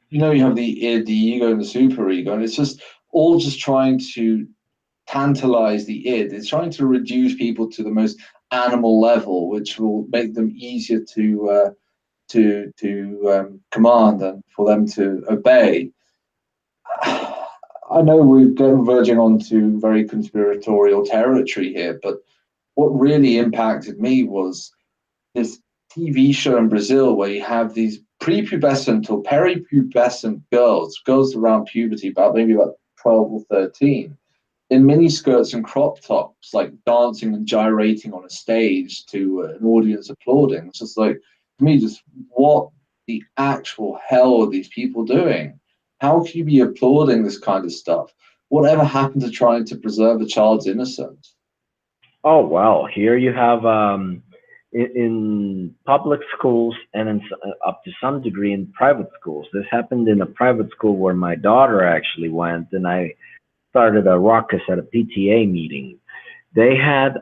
[SPEAKER 1] you have the id, the ego, and the superego, and it's just all just trying to tantalize the id. It's trying to reduce people to the most animal level, which will make them easier to command and for them to obey. I know we're verging onto very conspiratorial territory here, but what really impacted me was this TV show in Brazil where you have these prepubescent or peripubescent girls around puberty, about 12 or 13, in mini skirts and crop tops, like dancing and gyrating on a stage to an audience applauding. It's just like, to me, just what the actual hell are these people doing? How can you be applauding this kind of stuff? Whatever happened to trying to preserve a child's innocence?
[SPEAKER 2] oh well, here you have in public schools and up to some degree in private schools. This happened in a private school where my daughter actually went, and I started a ruckus at a PTA meeting. They had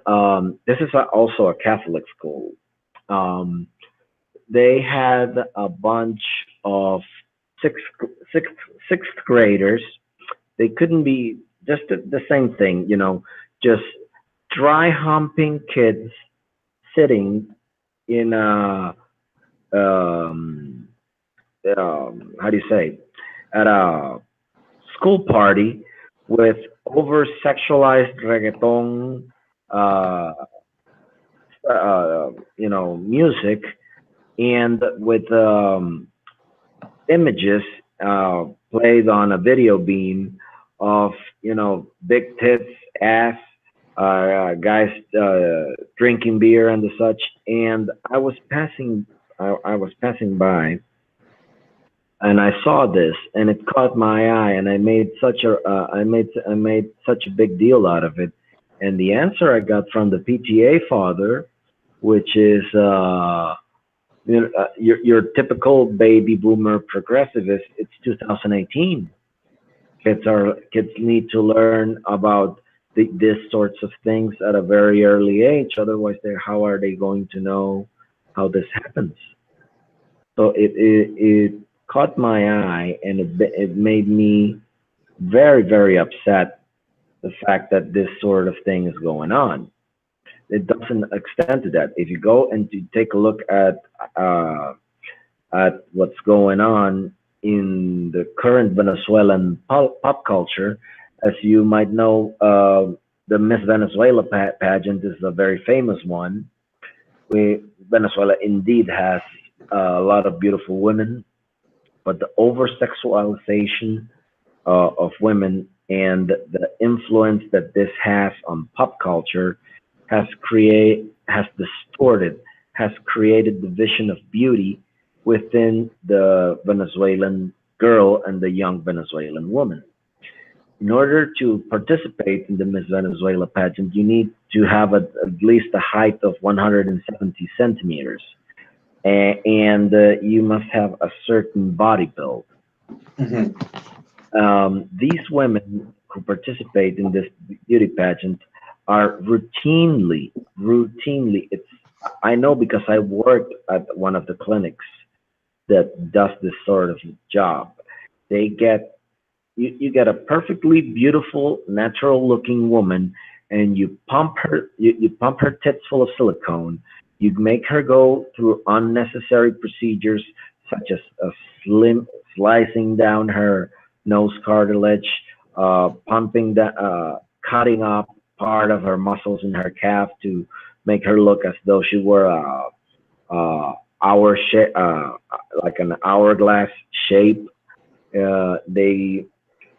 [SPEAKER 2] this is also a Catholic school. Um, they had a bunch of sixth sixth sixth graders. They couldn't be just the same thing, just dry humping kids sitting in a um, how do you say, at a school party with over sexualized reggaeton, uh, music, and with images played on a video beam of big tits, ass, guys drinking beer and the such. And I was passing by, and I saw this, and it caught my eye, and I made such a big deal out of it. And the answer I got from the PTA father, which is your typical baby boomer progressivist, it's 2018. Kids need to learn about these sorts of things at a very early age. Otherwise, how are they going to know how this happens? So it caught my eye, and it made me very, very upset, the fact that this sort of thing is going on. It doesn't extend to that. If you go and you take a look uh, at what's going on in the current Venezuelan pop culture, as you might know, the Miss Venezuela pageant is a very famous one. Venezuela indeed has a lot of beautiful women, but the over sexualization of women and the influence that this has on pop culture has distorted, has created the vision of beauty within the Venezuelan girl and the young Venezuelan woman. In order to participate in the Miss Venezuela pageant, you need to have at least a height of 170 centimeters, and you must have a certain body build.
[SPEAKER 1] Mhm.
[SPEAKER 2] These women who participate in this beauty pageant are routinely. It's I know because I worked at one of the clinics that does this sort of job. They get you get a perfectly beautiful, natural looking woman, and you pump her tits full of silicone. You make her go through unnecessary procedures such as a slicing down her nose cartilage, cutting up part of her muscles in her calf to make her look as though she were hour like an hourglass shape. They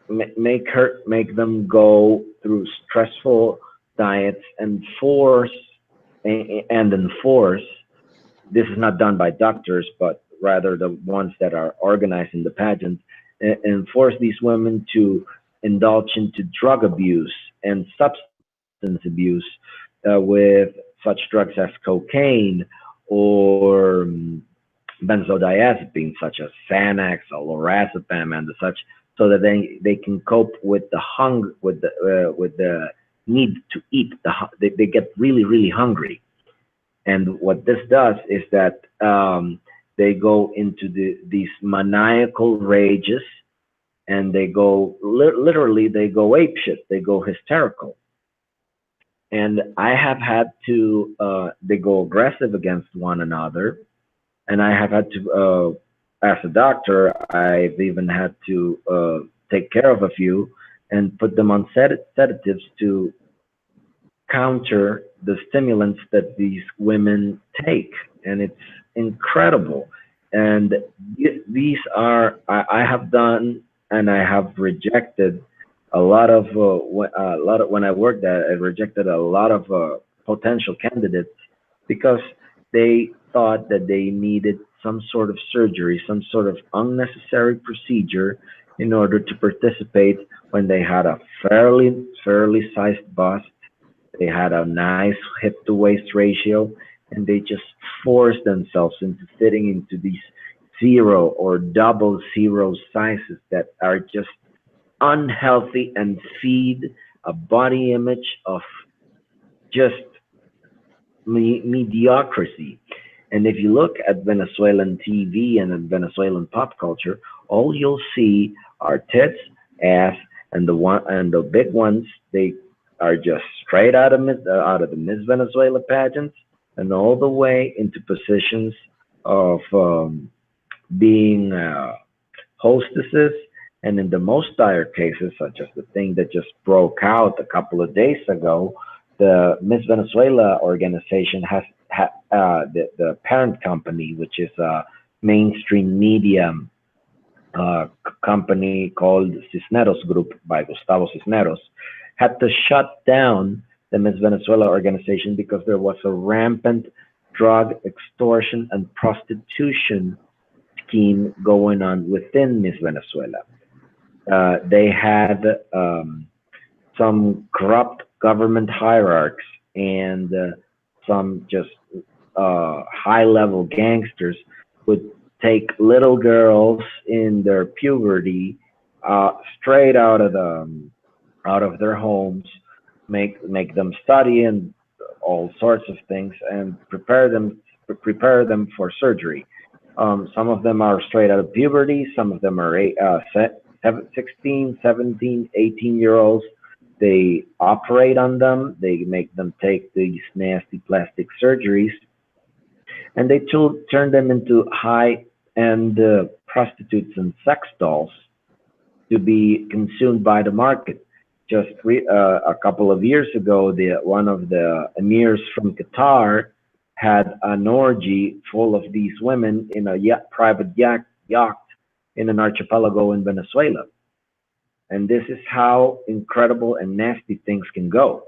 [SPEAKER 2] make them go through stressful diets and enforce. This is not done by doctors, but rather the ones that are organizing the pageant, and force these women to indulge into drug abuse and substance abuse, with such drugs as cocaine or benzodiazepines such as Xanax or lorazepam and the such, so that they can cope with the with the need to eat. They get really really hungry, and what this does is that they go into these maniacal rages, and they go literally they go apeshit, they go hysterical. And I have had to they go aggressive against one another, and I have had to as a doctor, I've even had to take care of a few and put them on sedatives to counter the stimulants that these women take, and it's incredible. And these are I have done, and I have rejected a lot of when I worked there, I rejected a lot of potential candidates because they thought that they needed some sort of surgery, some sort of unnecessary procedure in order to participate, when they had a fairly sized bust, they had a nice hip to waist ratio, and they just force themselves into fitting into these zero or double zero sizes that are just unhealthy and feed a body image of just mediocrity. And if you look at Venezuelan TV and at Venezuelan pop culture, all you'll see are tits, ass, and the big ones. They are just straight out of the Miss Venezuela pageants, and all the way into positions of being hostesses. And in the most dire cases, such as the thing that just broke out a couple of days ago, the Miss Venezuela organization has the parent company, which is a mainstream media company called Cisneros Group by Gustavo Cisneros, had to shut down the Miss Venezuela organization because there was a rampant drug extortion and prostitution scheme going on within Miss Venezuela. They had some corrupt government hierarchs and some just high level gangsters would take little girls in their puberty straight out of their homes, make them study and all sorts of things, and prepare them for surgery. Some of them are straight out of puberty. Some of them are 16, 17, 18-year olds. They operate on them. They make them take these nasty plastic surgeries, and they turn them into high-end prostitutes and sex dolls to be consumed by the market. Just a couple of years ago, one of the emirs from Qatar had an orgy full of these women in a private yacht in an archipelago in Venezuela. And this is how incredible and nasty things can go.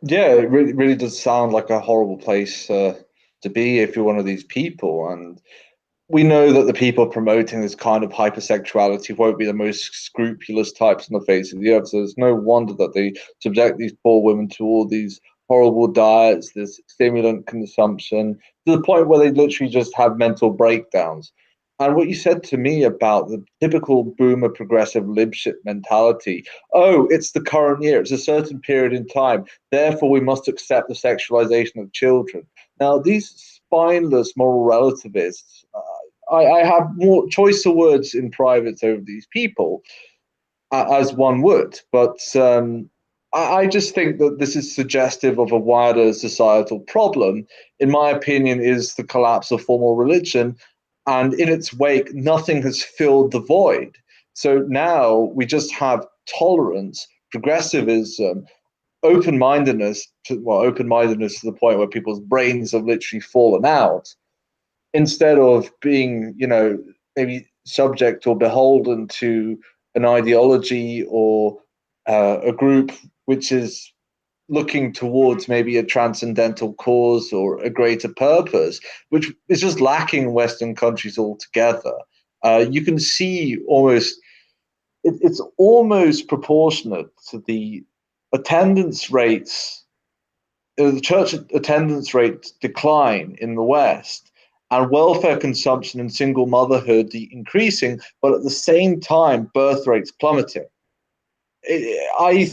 [SPEAKER 1] Yeah, it really does sound like a horrible place to be if you're one of these people. And we know that the people promoting this kind of hypersexuality won't be the most scrupulous types on the face of the earth. So it's no wonder that they subject these poor women to all these horrible diets, this stimulant consumption, to the point where they literally just have mental breakdowns. And what you said to me about the typical boomer progressive libship mentality, oh, it's the current year, it's a certain period in time, therefore we must accept the sexualization of children. Now, these spineless moral relativists, I have more choicer words in private over these people, as one would, but I just think that this is suggestive of a wider societal problem. In my opinion, is the collapse of formal religion, and in its wake, nothing has filled the void. So now we just have tolerance, progressivism, open-mindedness to the point where people's brains have literally fallen out, instead of being, maybe subject or beholden to an ideology or a group which is looking towards maybe a transcendental cause or a greater purpose, which is just lacking in Western countries altogether. You can see it's almost proportionate to the attendance rates, the church attendance rate decline in the West, and welfare consumption and single motherhood increasing, but at the same time, birth rates plummeting. I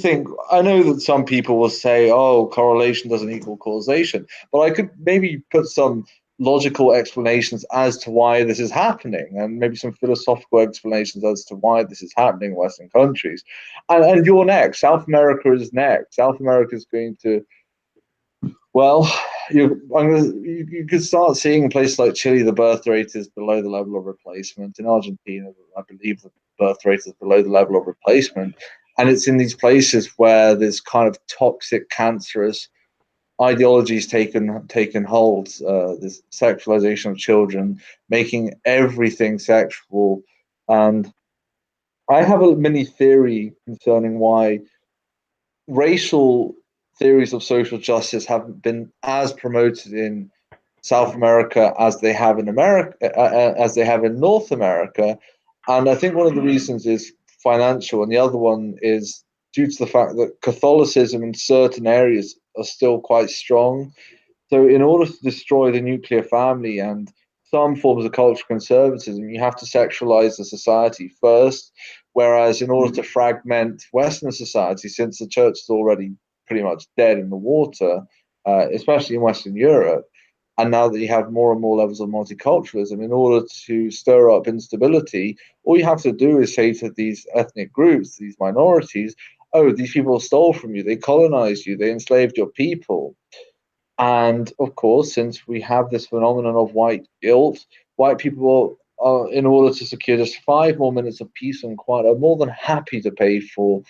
[SPEAKER 1] know that some people will say, oh, correlation doesn't equal causation, but I could maybe put some logical explanations as to why this is happening, and maybe some philosophical explanations as to why this is happening in Western countries. And you're next. South America is next. South America is going to, well, you could start seeing in places like Chile, the birth rate is below the level of replacement. In Argentina, I believe the birth rate is below the level of replacement. And it's in these places where this kind of toxic, cancerous ideologies taken hold, this sexualization of children, making everything sexual. And I have a mini theory concerning why racial theories of social justice haven't been as promoted in South America as they have in as they have in North America. And I think one of the reasons is financial, and the other one is due to the fact that Catholicism in certain areas are still quite strong. So in order to destroy the nuclear family and some forms of cultural conservatism, you have to sexualize the society first. Whereas in order to fragment Western society, since the church is already pretty much dead in the water, especially in Western Europe, and now that you have more and more levels of multiculturalism, in order to stir up instability, all you have to do is say to these ethnic groups, these minorities, oh, these people stole from you, they colonized you, they enslaved your people. And of course, since we have this phenomenon of white guilt, white people are, in order to secure just 5 more minutes of peace and quiet, are more than happy to pay for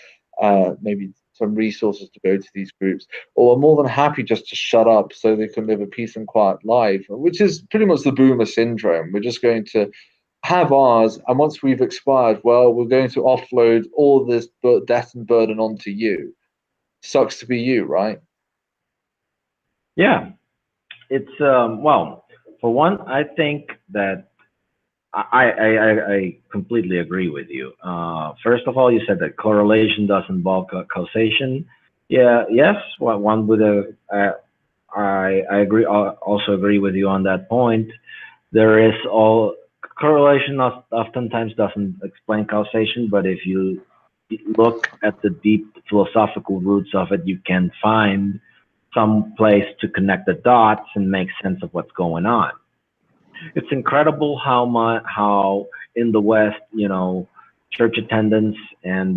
[SPEAKER 1] maybe some resources to go to these groups, or are more than happy just to shut up so they can live a peace and quiet life, which is pretty much the boomer syndrome. We're just going to have ours, and once we've expired, well, we're going to offload all this debt and burden onto you. Sucks to be you, right?
[SPEAKER 2] Yeah, it's well, for one, I think that I completely agree with you. First of all, you said that correlation does involve causation. Yeah, yes, well, one would I agree. Also agree with you on that point. There is all correlation oftentimes doesn't explain causation, but if you look at the deep philosophical roots of it, you can find some place to connect the dots and make sense of what's going on. It's incredible how in the West, church attendance and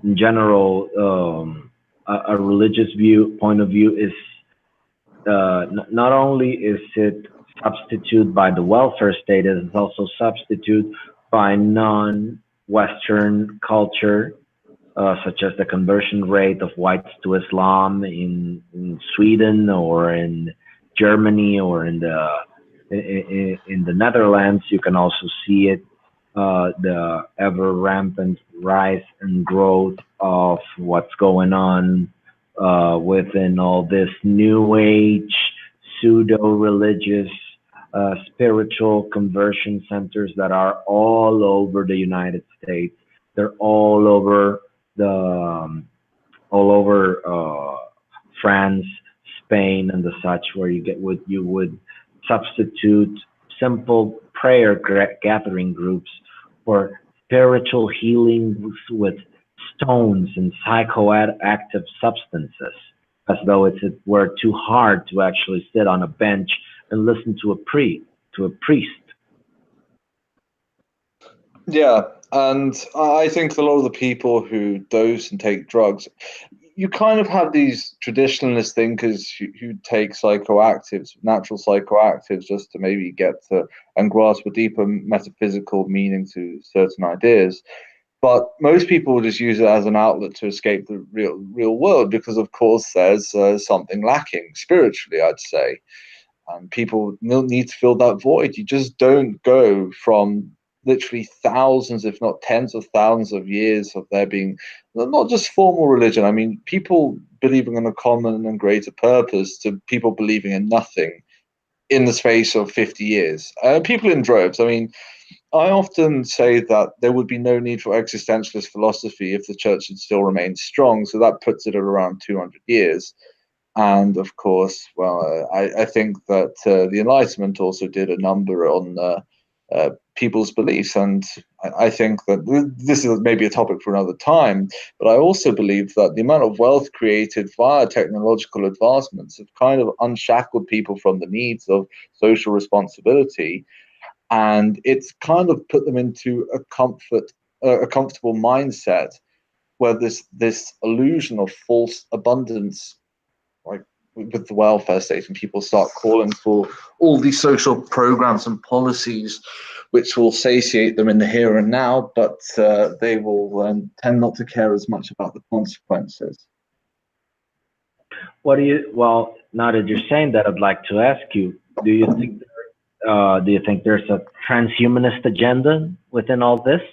[SPEAKER 2] in general a religious point of view is not only is it substituted by the welfare state, it is also substituted by non-Western culture, such as the conversion rate of whites to Islam in Sweden or in Germany or in the Netherlands. You can also see it, the ever rampant rise and growth of what's going on within all this new age pseudo-religious spiritual conversion centers that are all over the United States. They're all over the all over France, Spain, and the such, where you would substitute simple prayer gathering groups for spiritual healing with stones and psychoactive substances, as though it were too hard to actually sit on a bench and listen to a priest.
[SPEAKER 1] Yeah, and I think a lot of the people who dose and take drugs, you kind of have these traditionalist thinkers who take psychoactives, natural psychoactives, just to maybe get to and grasp a deeper metaphysical meaning to certain ideas. But most people just use it as an outlet to escape the real world because, of course, there's something lacking spiritually, I'd say, and people need to fill that void. You just don't go from literally thousands, if not tens of thousands of years of there being not just formal religion. I mean, people believing in a common and greater purpose to people believing in nothing in the space of 50 years. People in droves. I mean, I often say that there would be no need for existentialist philosophy if the church had still remained strong. So that puts it at around 200 years. And of course, well, I think that the Enlightenment also did a number on people's beliefs. And I think that this is maybe a topic for another time, but I also believe that the amount of wealth created via technological advancements have kind of unshackled people from the needs of social responsibility. And it's kind of put them into a comfortable mindset where this illusion of false abundance, like with the welfare state, and people start calling for all these social programs and policies which will satiate them in the here and now, but they will tend not to care as much about the consequences.
[SPEAKER 2] Well, now that you're saying that, I'd like to ask you, do you think there's a transhumanist agenda within all this?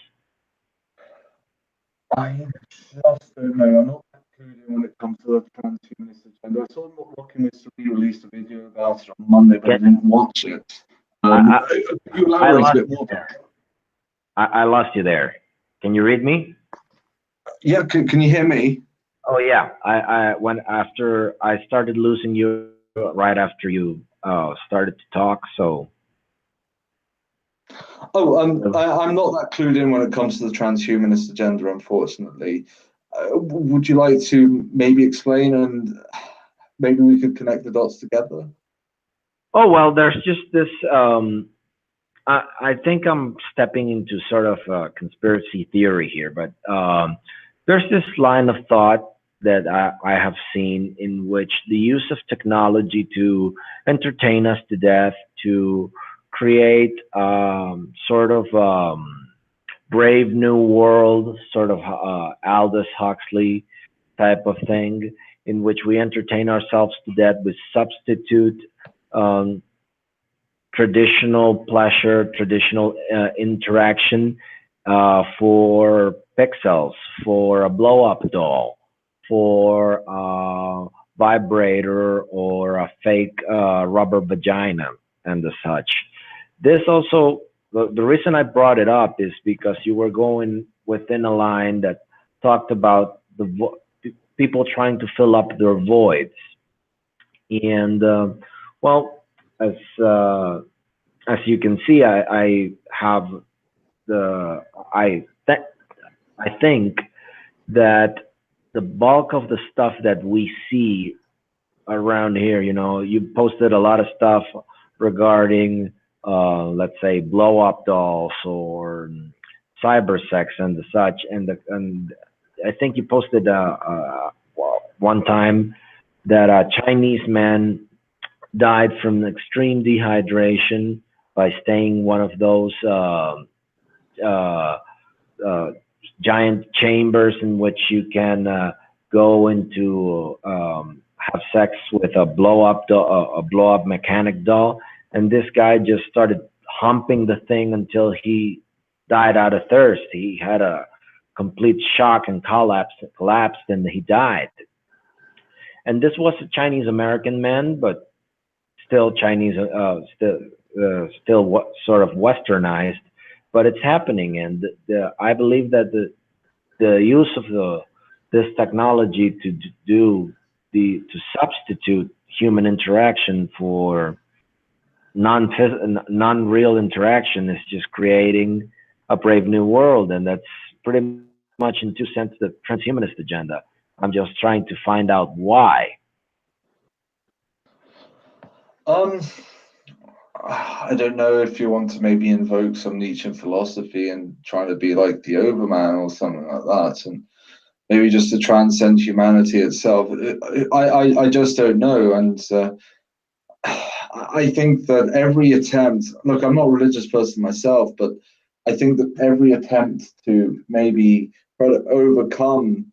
[SPEAKER 1] I just don't know. I'm not concluding when it comes to the transhumanist agenda. I saw Mockingbird released a video about it on Monday, but I didn't watch it. You elaborate a bit more.
[SPEAKER 2] I lost you there. Can you read me?
[SPEAKER 1] Yeah, can you hear me?
[SPEAKER 2] Oh yeah, I when after I started losing you right after you started to talk. So
[SPEAKER 1] Oh,
[SPEAKER 2] uh,
[SPEAKER 1] I'm not that clued in when it comes to the transhumanist agenda, unfortunately. Would you like to maybe explain, and maybe we could connect the dots together?
[SPEAKER 2] oh well, there's just this. I think I'm stepping into sort of conspiracy theory here, but there's this line of thought that I have seen in which the use of technology to entertain us to death, to create sort of Brave New World, sort of Aldous Huxley type of thing, in which we entertain ourselves to death with substitute um, traditional pleasure, traditional interaction for pixels, for a blow up doll, for a vibrator or a fake rubber vagina and the such. This also, the reason I brought it up is because you were going within a line that talked about people trying to fill up their voids. And well, as uh, as you can see, I have the I think that the bulk of the stuff that we see around here, you know, you posted a lot of stuff regarding, let's say, blow up dolls or cyber sex and the such, and I think you posted well, one time that a Chinese man died from extreme dehydration by staying one of those uh, uh, giant chambers in which you can go into have sex with a a blow up mechanic doll, and this guy just started humping the thing until he died out of thirst. He had a complete shock and collapsed, and he died. And this was a Chinese American man, but still Chinese, still what sort of westernized, but it's happening, and I believe that the use of this technology to do to substitute human interaction for non real interaction is just creating a brave new world, and that's pretty much in two cents the transhumanist agenda. I'm just trying to find out why.
[SPEAKER 1] Um, I don't know if you want to maybe invoke some Nietzschean philosophy and trying to be like the Overman or something like that, and maybe just to transcend humanity itself. I just don't know, and I think that every attempt. Look, I'm not a religious person myself, but I think that every attempt to maybe try to overcome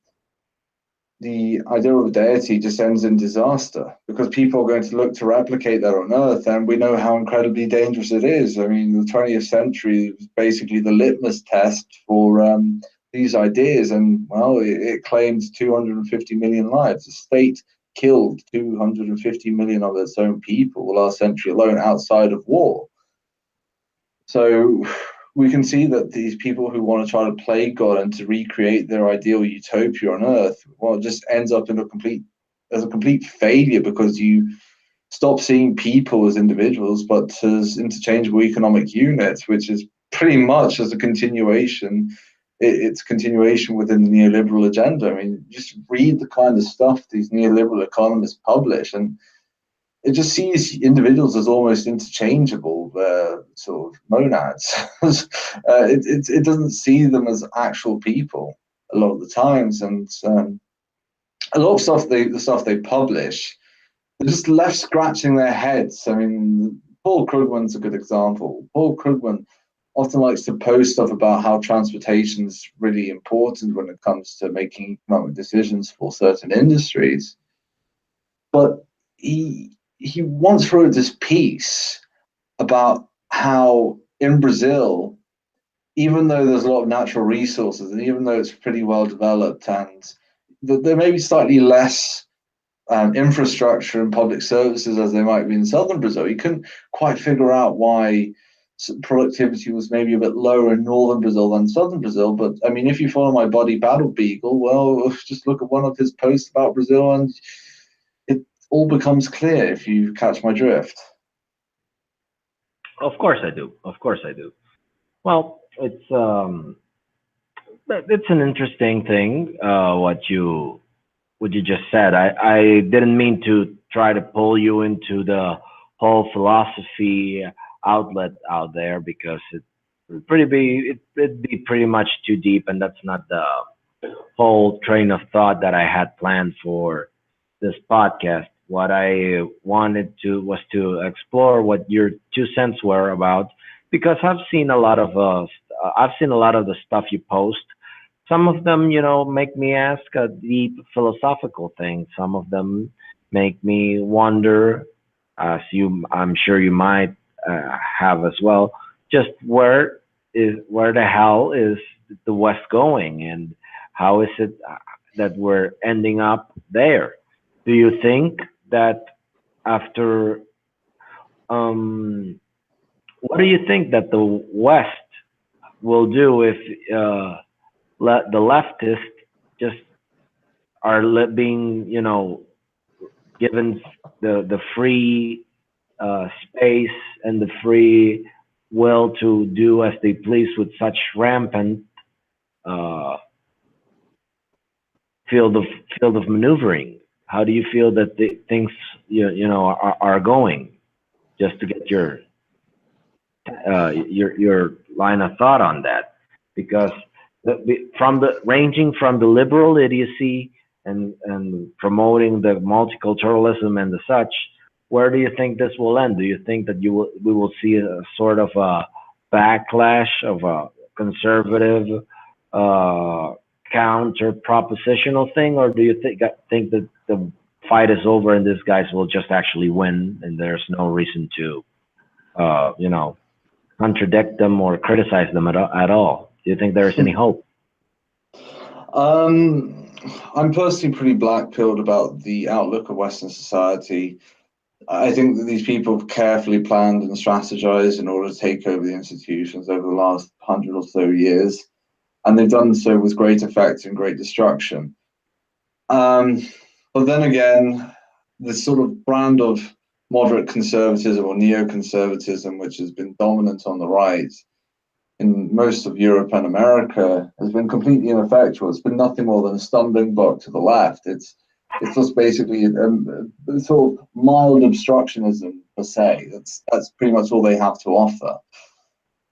[SPEAKER 1] the idea of deity just ends in disaster because people are going to look to replicate that on Earth, and we know how incredibly dangerous it is. I mean, the 20th century was basically the litmus test for these ideas, and well, it claimed 250 million lives. The state killed 250 million of its own people last century alone outside of war. So we can see that these people who want to try to play God and to recreate their ideal utopia on Earth, well, it just ends up in as a complete failure because you stop seeing people as individuals, but as interchangeable economic units, which is pretty much as a continuation. It's continuation within the neoliberal agenda. I mean, just read the kind of stuff these neoliberal economists publish, and it just sees individuals as almost interchangeable sort of monads. It doesn't see them as actual people a lot of the times, and a lot of the stuff they publish, they're just left scratching their heads. I mean, Paul Krugman's a good example. Paul Krugman often likes to post stuff about how transportation is really important when it comes to making economic decisions for certain industries, but he once wrote this piece about how in Brazil, even though there's a lot of natural resources and even though it's pretty well developed and there may be slightly less infrastructure and public services as they might be in southern Brazil, you couldn't quite figure out why productivity was maybe a bit lower in northern Brazil than southern Brazil. But I mean, if you follow my buddy Battle Beagle, well, just look at one of his posts about Brazil, and it all becomes clear if you catch my drift.
[SPEAKER 2] Of course I do. Of course I do. Well, it's an interesting thing, what you just said. I didn't mean to try to pull you into the whole philosophy outlet out there, because it'd be pretty much too deep, and that's not the whole train of thought that I had planned for this podcast. What I wanted to was to explore what your 2 cents were about, because I've seen a lot of the stuff you post. Some of them, make me ask a deep philosophical thing. Some of them make me wonder, as I'm sure you might have as well, just where the hell is the West going, and how is it that we're ending up there? Do you think that after, um, what do you think that the West will do if the leftists just are being, given the free space and the free will to do as they please with such rampant uh, field of field of maneuvering? How do you feel that the things are going? Just to get your line of thought on that, because from the ranging from the liberal idiocy and promoting the multiculturalism and the such, where do you think this will end? Do you think that we will see a sort of a backlash of a conservative uh, counter propositional thing, or do you think that the fight is over and these guys will just actually win, and there's no reason to uh, you know contradict them or criticize them at all? Do you think there's any hope?
[SPEAKER 1] Um, I'm personally pretty black-pilled about the outlook of Western society. I think that these people have carefully planned and strategized in order to take over the institutions over the last 100 or so years, and they've done so with great effect and great destruction. Um, but then again, this sort of brand of moderate conservatism or neoconservatism, which has been dominant on the right in most of Europe and America, has been completely ineffectual. It's been nothing more than a stumbling block to the left. It's just basically a sort of mild obstructionism per se. That's pretty much all they have to offer.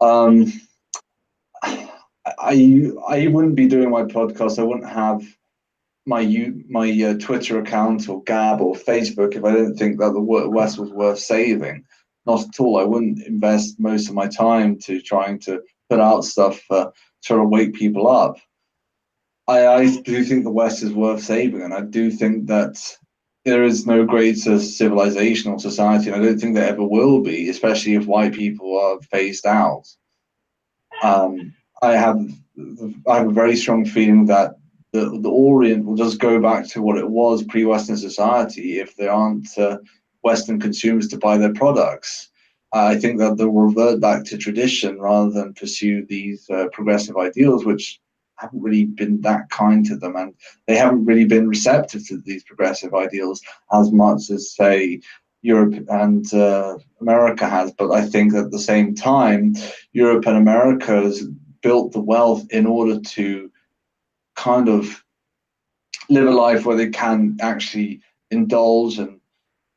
[SPEAKER 1] Um, I wouldn't be doing my podcast. I wouldn't have my Twitter account or Gab or Facebook if I didn't think that the West was worth saving. Not at all. I wouldn't invest most of my time to trying to put out stuff trying to wake people up. I do think the West is worth saving, and I do think that there is no greater civilization or society, and I don't think there ever will be, especially if white people are phased out. Um, I have I have a very strong feeling that the Orient will just go back to what it was pre-Western society if there aren't Western consumers to buy their products. I think that they'll revert back to tradition rather than pursue these progressive ideals, which haven't really been that kind to them, and they haven't really been receptive to these progressive ideals as much as, say, Europe and America has. But I think at the same time, Europe and America has built the wealth in order to kind of live a life where they can actually indulge and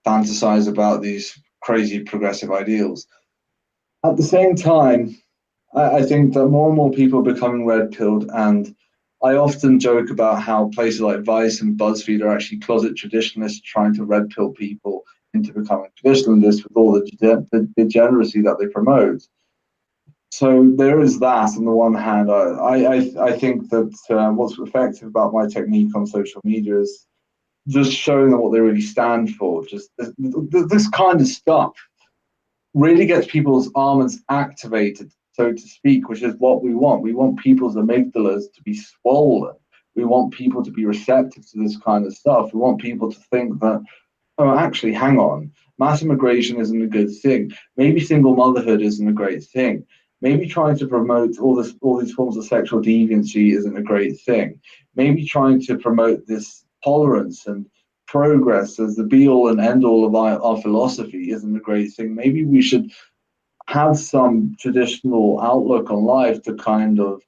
[SPEAKER 1] fantasize about these crazy progressive ideals. At the same time, I think that more and more people are becoming red pilled, and I often joke about how places like Vice and BuzzFeed are actually closet traditionalists trying to red pill people into becoming traditionalists with all the degeneracy that they promote. So there is that. On the one hand, I think that what's effective about my technique on social media is just showing them what they really stand for. Just this kind of stuff really gets people's armors activated, so to speak, which is what we want. We want people's amygdalas to be swollen. We want people to be receptive to this kind of stuff. We want people to think that, oh, actually, hang on. mass immigration isn't a good thing. Maybe single motherhood isn't a great thing. Maybe trying to promote all these forms of sexual deviancy isn't a great thing. Maybe trying to promote this tolerance and progress as the be all and end all of our philosophy isn't a great thing. Maybe we should have some traditional outlook on life to kind of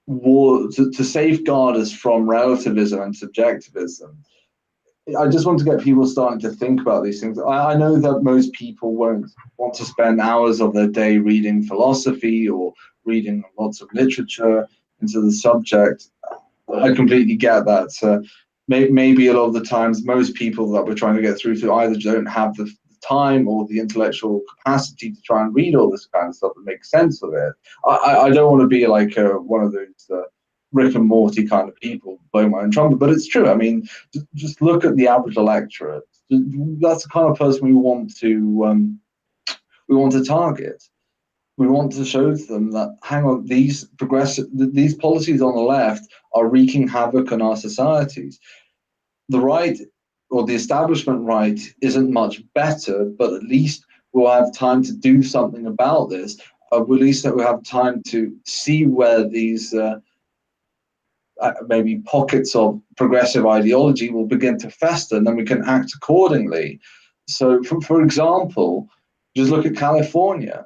[SPEAKER 1] to safeguard us from relativism and subjectivism. I just want to get people starting to think about these things. I know that most people won't want to spend hours of their day reading philosophy or reading lots of literature into the subject. I completely get that. Maybe a lot of the times, most people that we're trying to get through to either don't have the time or the intellectual capacity to try and read all this kind of stuff and make sense of it. I don't want to be like one of those Rick and Morty kind of people blowing my own trumpet, but it's true. I mean, just look at the average electorate. That's the kind of person we want to target. We want to show them that, hang on, these policies on the left are wreaking havoc on our societies. The right, or the establishment right, isn't much better, but at least we'll have time to do something about this. At least that we'll have time to see where these maybe pockets of progressive ideology will begin to fester, and then we can act accordingly. So, for example, just look at California.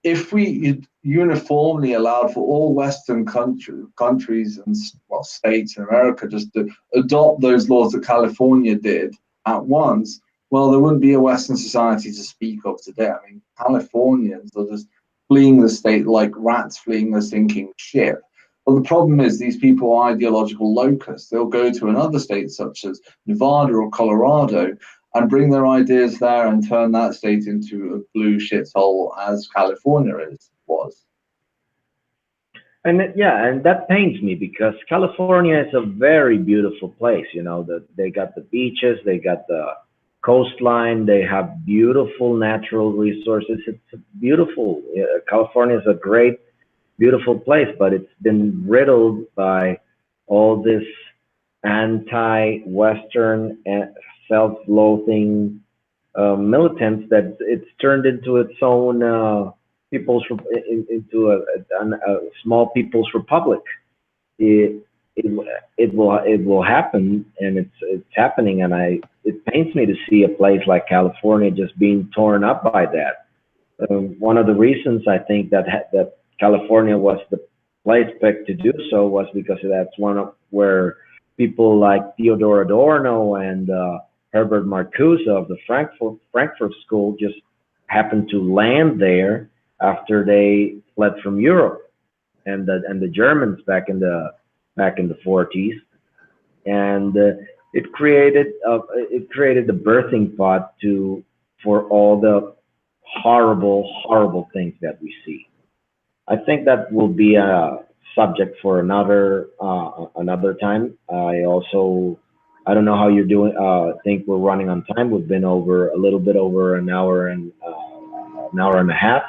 [SPEAKER 1] If we uniformly allowed for all Western countries and states in America just to adopt those laws that California did at once, well, there wouldn't be a Western society to speak of today. I mean, Californians are just fleeing the state like rats fleeing a sinking ship. But the problem is these people are ideological locusts. They'll go to another state such as Nevada or Colorado and bring their ideas there and turn that state into a blue shithole as California was.
[SPEAKER 2] And and that pains me because California is a very beautiful place. You know, they got the beaches, they got the coastline, they have beautiful natural resources. It's beautiful. California is a great, beautiful place, but it's been riddled by all this anti-Western and self-loathing militants that it's turned into its own into a small people's republic. It, it will happen, and it's happening, and it pains me to see a place like California just being torn up by that. One of the reasons I think that California was the place picked to do so was because that's one of where people like Theodore Adorno and Herbert Marcuse of the Frankfurt School just happened to land there after they fled from Europe and the Germans back in the 40s, and it created the birthing pot for all the horrible things that we see. I think that will be a subject for another time. I don't know how you're doing. I think we're running on time. We've been over a little bit over an hour and a half.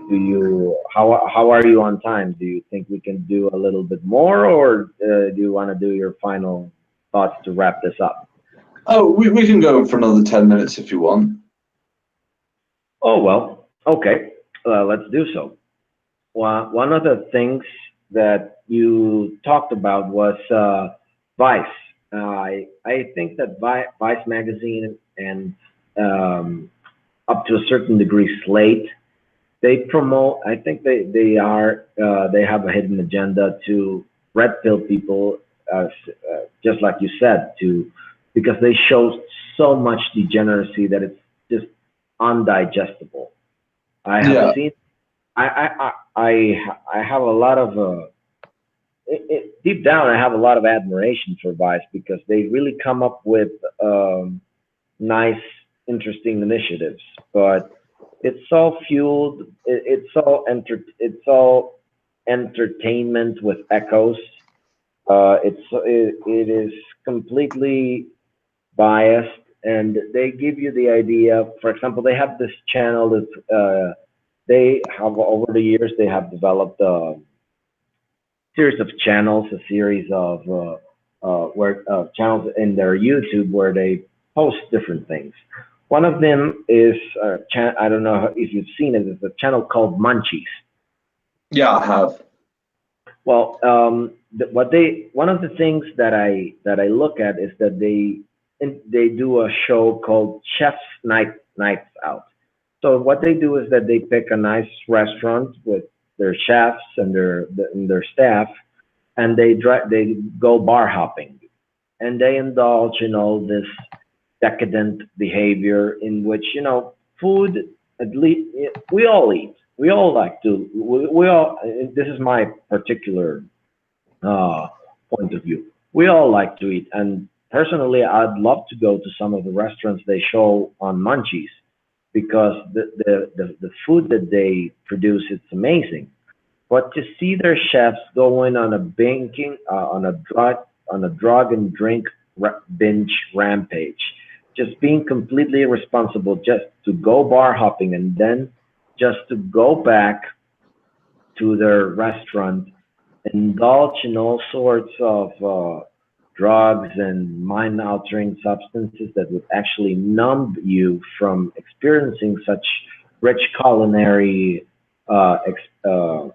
[SPEAKER 2] Do you how are you on time? Do you think we can do a little bit more, or do you want to do your final thoughts to wrap this up?
[SPEAKER 1] Oh, we can go for another 10 minutes if you want.
[SPEAKER 2] Oh, well, okay, let's do so. One of the things that you talked about was Vice. I think that Vice magazine and up to a certain degree Slate, they promote. I think they have a hidden agenda to red pill people, just like you said, because they show so much degeneracy that it's just undigestible. I have
[SPEAKER 1] Yeah.
[SPEAKER 2] seen. I have a lot of deep down. I have a lot of admiration for Vice because they really come up with nice, interesting initiatives. But it's all fueled. It's all entertainment with echoes. It is completely biased, and they give you the idea. For example, they have this channel that they have over the years they have developed a series of channels, a series where channels in their YouTube where they post different things. One of them is I don't know if you've seen it. It's a channel called Munchies.
[SPEAKER 1] Yeah, I have.
[SPEAKER 2] Well, what they one of the things that I look at is that they do a show called Chef's Nights Out. So what they do is that they pick a nice restaurant with their chefs and their staff, and they go bar hopping, and they indulge in all this decadent behavior in which food, at least we all eat, we all like to we all this is my particular uh, point of view. We all like to eat, and personally, I'd love to go to some of the restaurants they show on Munchies because the food that they produce it's amazing. But to see their chefs going on a banking on a drug and drink binge rampage, just being completely irresponsible, just to go bar hopping and then just to go back to their restaurant, indulge in all sorts of drugs and mind altering substances that would actually numb you from experiencing such rich culinary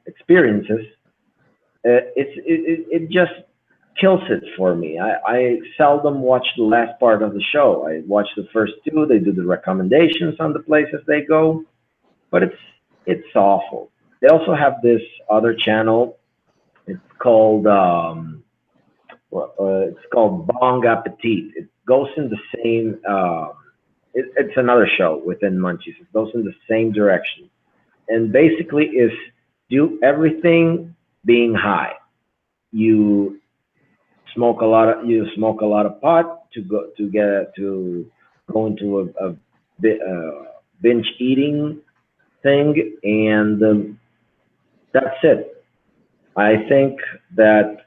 [SPEAKER 2] experiences. It just kills it for me. I seldom watch the last part of the show. I watch the first two. They do the recommendations on the places they go, but it's awful. They also have this other channel. It's called it's called Bong Appetit. It goes in the same. It's another show within Munchies. It goes in the same direction, and basically is do everything being high. You smoke a lot of pot to go into binge eating thing, and that's it. I think that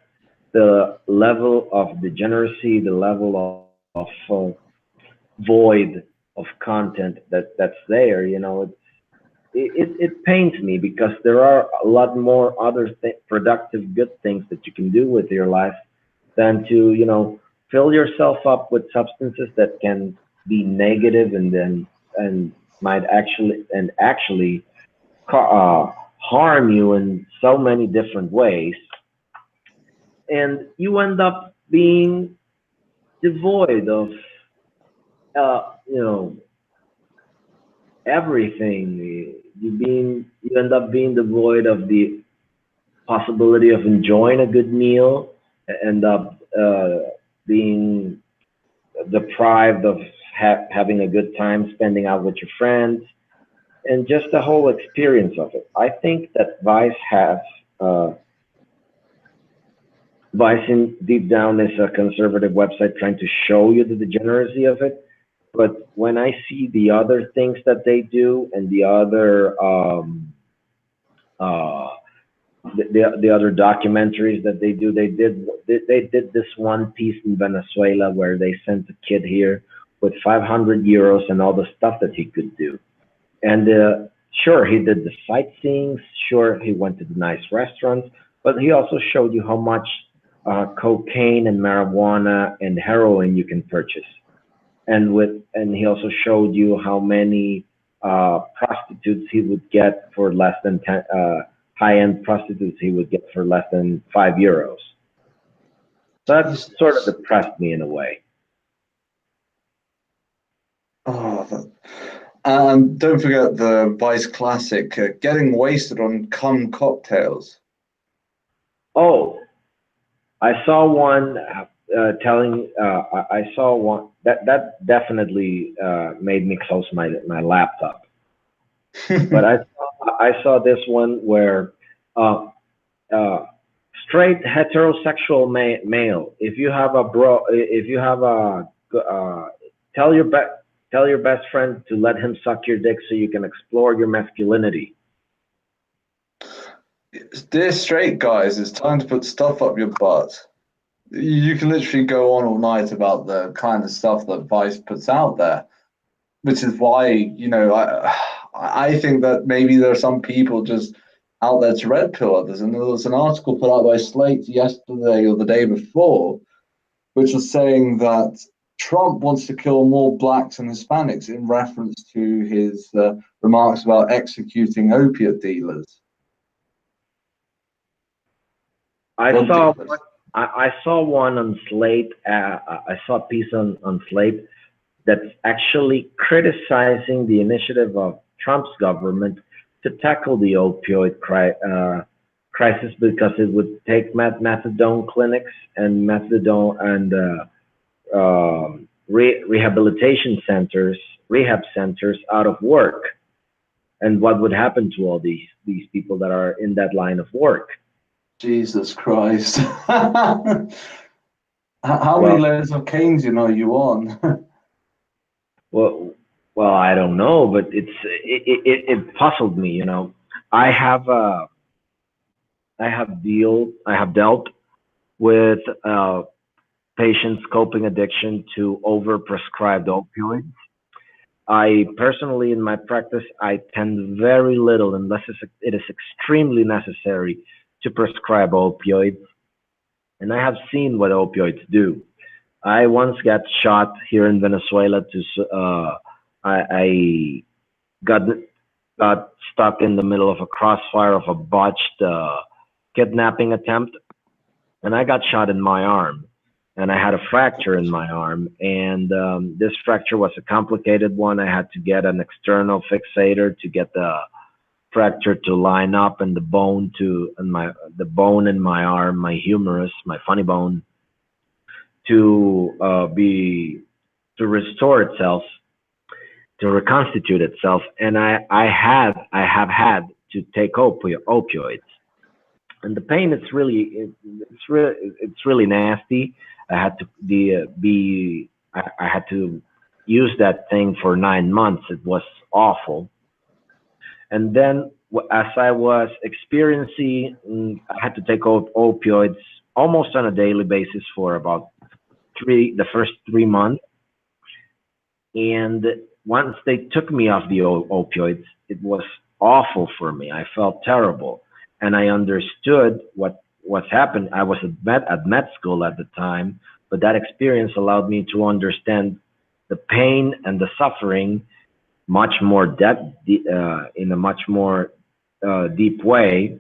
[SPEAKER 2] the level of degeneracy, the level of void of content that's there, it pains me because there are a lot more other productive good things that you can do with your life than to fill yourself up with substances that can be negative and might actually harm you in so many different ways, and you end up being devoid of you know everything. You end up being devoid of the possibility of enjoying a good meal, end up being deprived of having a good time spending out with your friends, and just the whole experience of it. I think that uh, Vice in deep down is a conservative website trying to show you the degeneracy of it. But when I see the other things that they do and the other uh, the other documentaries that they do, they did this one piece in Venezuela where they sent a kid here with 500 euros and all the stuff that he could do. And sure, he did the sightseeing. Sure, he went to the nice restaurants, but he also showed you how much cocaine and marijuana and heroin you can purchase. And he also showed you how many prostitutes he would get for less than 10. High-end prostitutes he would get for less than 5 euros. So that sort of depressed me in a way.
[SPEAKER 1] Oh, and don't forget the Vice classic, getting wasted on cum cocktails.
[SPEAKER 2] Oh, I saw one telling. I saw one that definitely made me close my laptop. But I saw this one where uh, uh, straight heterosexual male. If you have a bro, if you have a tell your tell your best friend to let him suck your dick so you can explore your masculinity.
[SPEAKER 1] Dear straight guys, it's time to put stuff up your butt. You can literally go on all night about the kind of stuff that Vice puts out there, which is why, I think that maybe there are some people just out there to red pill others. And there was an article put out by Slate yesterday or the day before which was saying that Trump wants to kill more blacks and Hispanics in reference to his remarks about executing opiate dealers.
[SPEAKER 2] I
[SPEAKER 1] Drug
[SPEAKER 2] saw
[SPEAKER 1] dealers.
[SPEAKER 2] I saw one on Slate. I saw a piece on Slate that's actually criticizing the initiative of Trump's government to tackle the opioid crisis because it would take methadone clinics and methadone and rehabilitation centers, rehab centers out of work. And what would happen to all these people that are in that line of work?
[SPEAKER 1] Jesus Christ. How many
[SPEAKER 2] Well,
[SPEAKER 1] layers of cane do you know you on?
[SPEAKER 2] well, well, I don't know, but it puzzled me. You know, I have I have dealt with patients coping addiction to overprescribed opioids. I personally, in my practice, I tend very little, unless it is extremely necessary, to prescribe opioids. And I have seen what opioids do. I once got shot here in Venezuela. I got got stuck in the middle of a crossfire of a botched kidnapping attempt, and I got shot in my arm, and I had a fracture in my arm, and this fracture was a complicated one. I had to get an external fixator to get the fracture to line up, and the bone in my arm, my humerus, my funny bone, to be to restore itself, to reconstitute itself, and I have had to take opioids, and the pain it's really nasty. I had to I had to use that thing for 9 months. It was awful. And then as I was experiencing, I had to take opioids almost on a daily basis for about the first 3 months. And once they took me off the opioids, it was awful for me. I felt terrible, and I understood what's happened. I was at med school at the time, but that experience allowed me to understand the pain and the suffering much more in a much more deep way,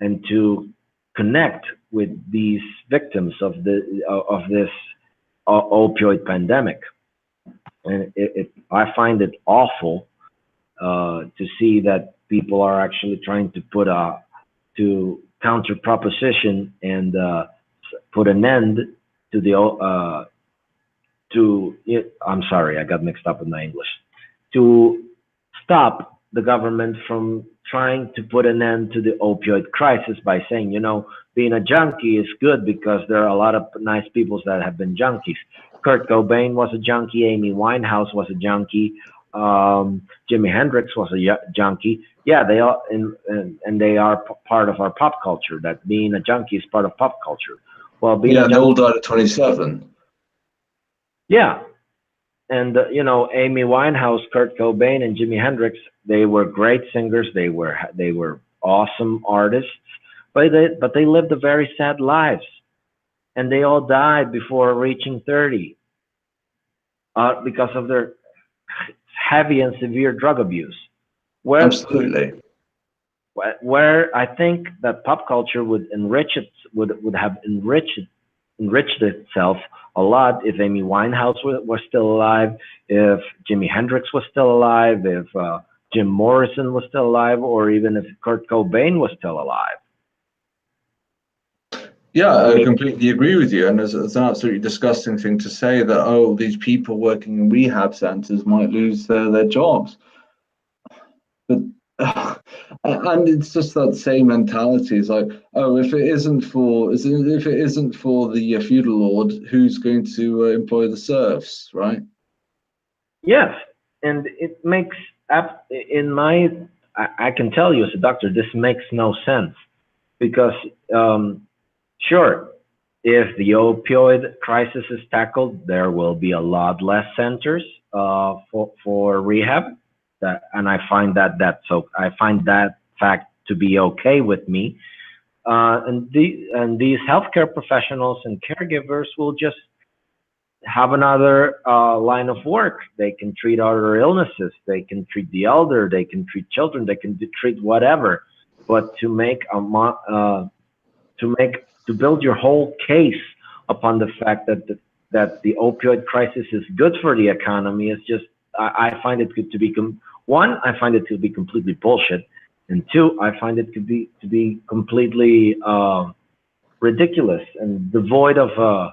[SPEAKER 2] and to connect with these victims of this opioid pandemic. And I find it awful to see that people are actually trying to to counter proposition and put an end to the to it. I'm sorry, I got mixed up with my English. To stop the government from trying to put an end to the opioid crisis by saying, you know, being a junkie is good because there are a lot of nice people that have been junkies. Kurt Cobain was a junkie. Amy Winehouse was a junkie. Jimi Hendrix was a junkie. Yeah, they are, and they are part of our pop culture. That being a junkie is part of pop culture. Well, being a
[SPEAKER 1] Yeah, they all
[SPEAKER 2] junkie,
[SPEAKER 1] died at 27.
[SPEAKER 2] yeah, and you know, Amy Winehouse, Kurt Cobain, and Jimi Hendrix, they were great singers. They were awesome artists, but they lived a very sad lives, and they all died before reaching 30 because of their heavy and severe drug abuse. Where
[SPEAKER 1] Absolutely.
[SPEAKER 2] where I think that pop culture would have enriched itself a lot if Amy Winehouse was still alive, if Jimi Hendrix was still alive, if Jim Morrison was still alive, or even if Kurt Cobain was still alive.
[SPEAKER 1] Yeah,
[SPEAKER 2] I
[SPEAKER 1] I
[SPEAKER 2] mean,
[SPEAKER 1] completely agree with you. And it's an absolutely disgusting thing to say that, oh, these people working in rehab centers might lose their jobs. But and it's just that same mentality. It's like, oh, if it isn't for the feudal lord, who's going to employ the serfs, right?
[SPEAKER 2] yes, and it makes in my I can tell you as a doctor, this makes no sense because sure, if the opioid crisis is tackled, there will be a lot less centers for rehab. And I find that fact to be okay with me. and these healthcare professionals and caregivers will just have another line of work. They can treat other illnesses. They can treat the elder. They can treat children. They can treat whatever. But to build your whole case upon the fact that the opioid crisis is good for the economy is just I find it to be one, I find it to be completely bullshit, and two, I find it to be completely ridiculous and devoid of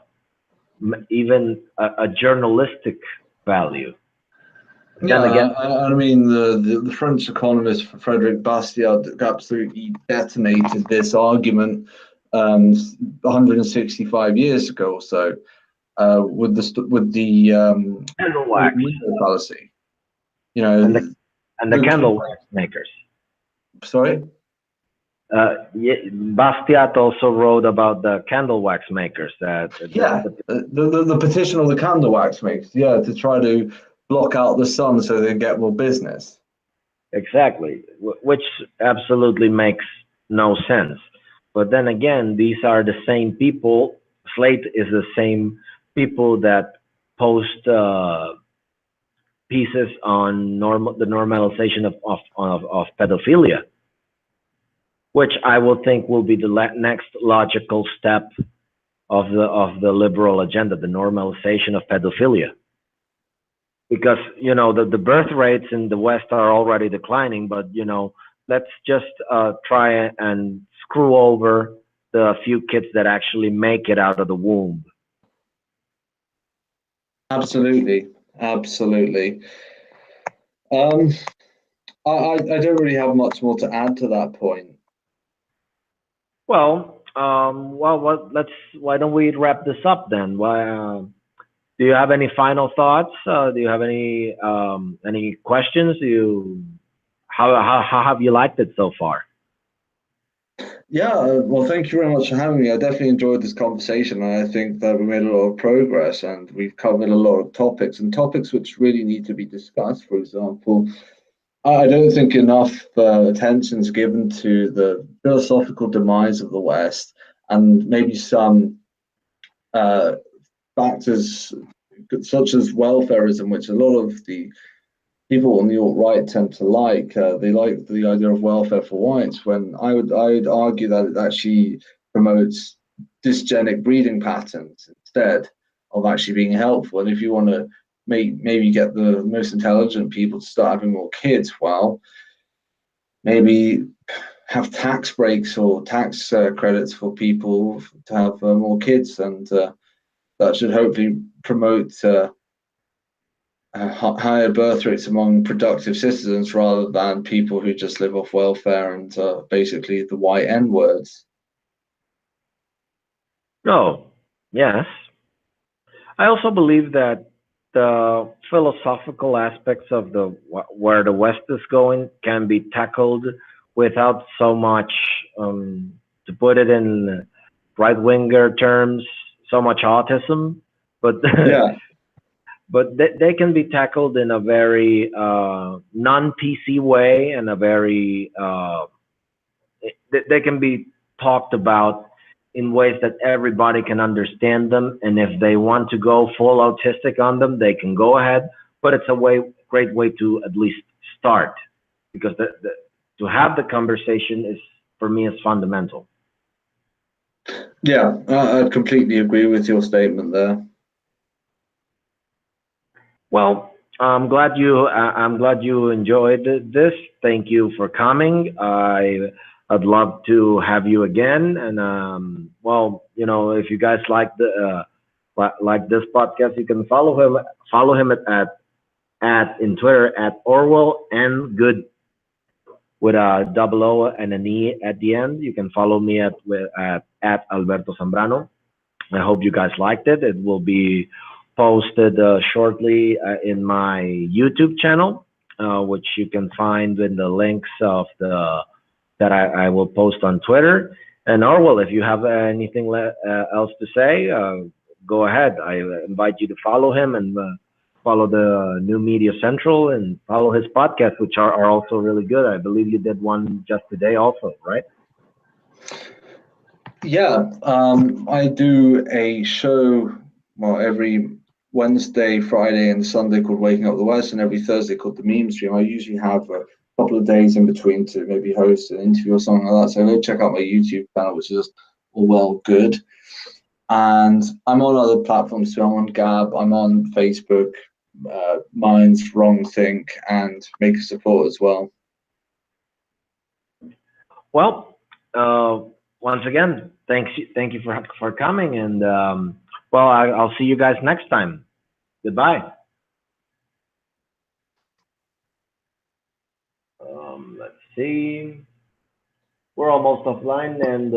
[SPEAKER 2] even a journalistic value.
[SPEAKER 1] Yeah,
[SPEAKER 2] Then again,
[SPEAKER 1] I mean, the French economist Frederick Bastiat absolutely detonated this argument 165 years ago or so with the
[SPEAKER 2] candle wax
[SPEAKER 1] window fallacy. You know,
[SPEAKER 2] and the candle wax makers.
[SPEAKER 1] Sorry?
[SPEAKER 2] Bastiat also wrote about the candle wax makers.
[SPEAKER 1] The petition of the candle wax makers, to try to block out the sun so they get more business.
[SPEAKER 2] Exactly, which absolutely makes no sense. But then again, these are the same people. Slate is the same people that post pieces on the normalization of pedophilia, which I will think will be the next logical step of the liberal agenda, the normalization of pedophilia. Because the birth rates in the West are already declining, but let's just try and screw over the few kids that actually make it out of the womb.
[SPEAKER 1] Absolutely. I don't really have much more to add to that point.
[SPEAKER 2] Well, why don't we wrap this up then? Do you have any final thoughts? Do you have any questions? How have you liked it so far?
[SPEAKER 1] Yeah, well, thank you very much for having me. I definitely enjoyed this conversation, and I think that we made a lot of progress, and we've covered a lot of topics which really need to be discussed. For example, I don't think enough attention is given to the philosophical demise of the West, and maybe some factors such as welfarism, which a lot of the people on the alt-right tend to like. They like the idea of welfare for whites, when I'd argue that it actually promotes dysgenic breeding patterns instead of actually being helpful. And if you want to maybe get the most intelligent people to start having more kids, well, maybe have tax breaks or tax credits for people to have more kids, and that should hopefully promote higher birth rates among productive citizens rather than people who just live off welfare and basically the white N words.
[SPEAKER 2] Oh, yes. I also believe that the philosophical aspects of where the West is going can be tackled without so much, to put it in right-winger terms, so much autism, but
[SPEAKER 1] Yeah.
[SPEAKER 2] but they can be tackled in a very non-PC way, and a very they can be talked about in ways that everybody can understand them. And if they want to go full autistic on them, they can go ahead. But it's a great way to at least start, because to have the conversation is, for me, is fundamental.
[SPEAKER 1] Yeah, I completely agree with your statement there.
[SPEAKER 2] Well, I'm glad you enjoyed this. Thank you for coming. I'd love to have you again. And if you guys like this podcast, you can follow him at in Twitter at Orwell and Good, with a double O and an E at the end. You can follow me at Alberto Zambrano. I hope you guys liked it. It will be posted shortly in my YouTube channel, which you can find in the links of that I will post on Twitter. And Orwell, if you have anything else to say, go ahead. I invite you to follow him, and follow the New Media Central, and follow his podcasts, which are also really good. I believe you did one just today also, right?
[SPEAKER 1] Yeah, I do a show, well, every Wednesday, Friday, and Sunday called Waking Up the West, and every Thursday called the Meme Stream. I usually have a couple of days in between to maybe host an interview or something like that. So go check out my YouTube channel, which is all well good. And I'm on other platforms too. I'm on Gab, I'm on Facebook, Minds Wrong Think, and Make a Support as well.
[SPEAKER 2] Well, once again, thank you for coming, and well, I'll see you guys next time. Goodbye. Let's see. We're almost offline, and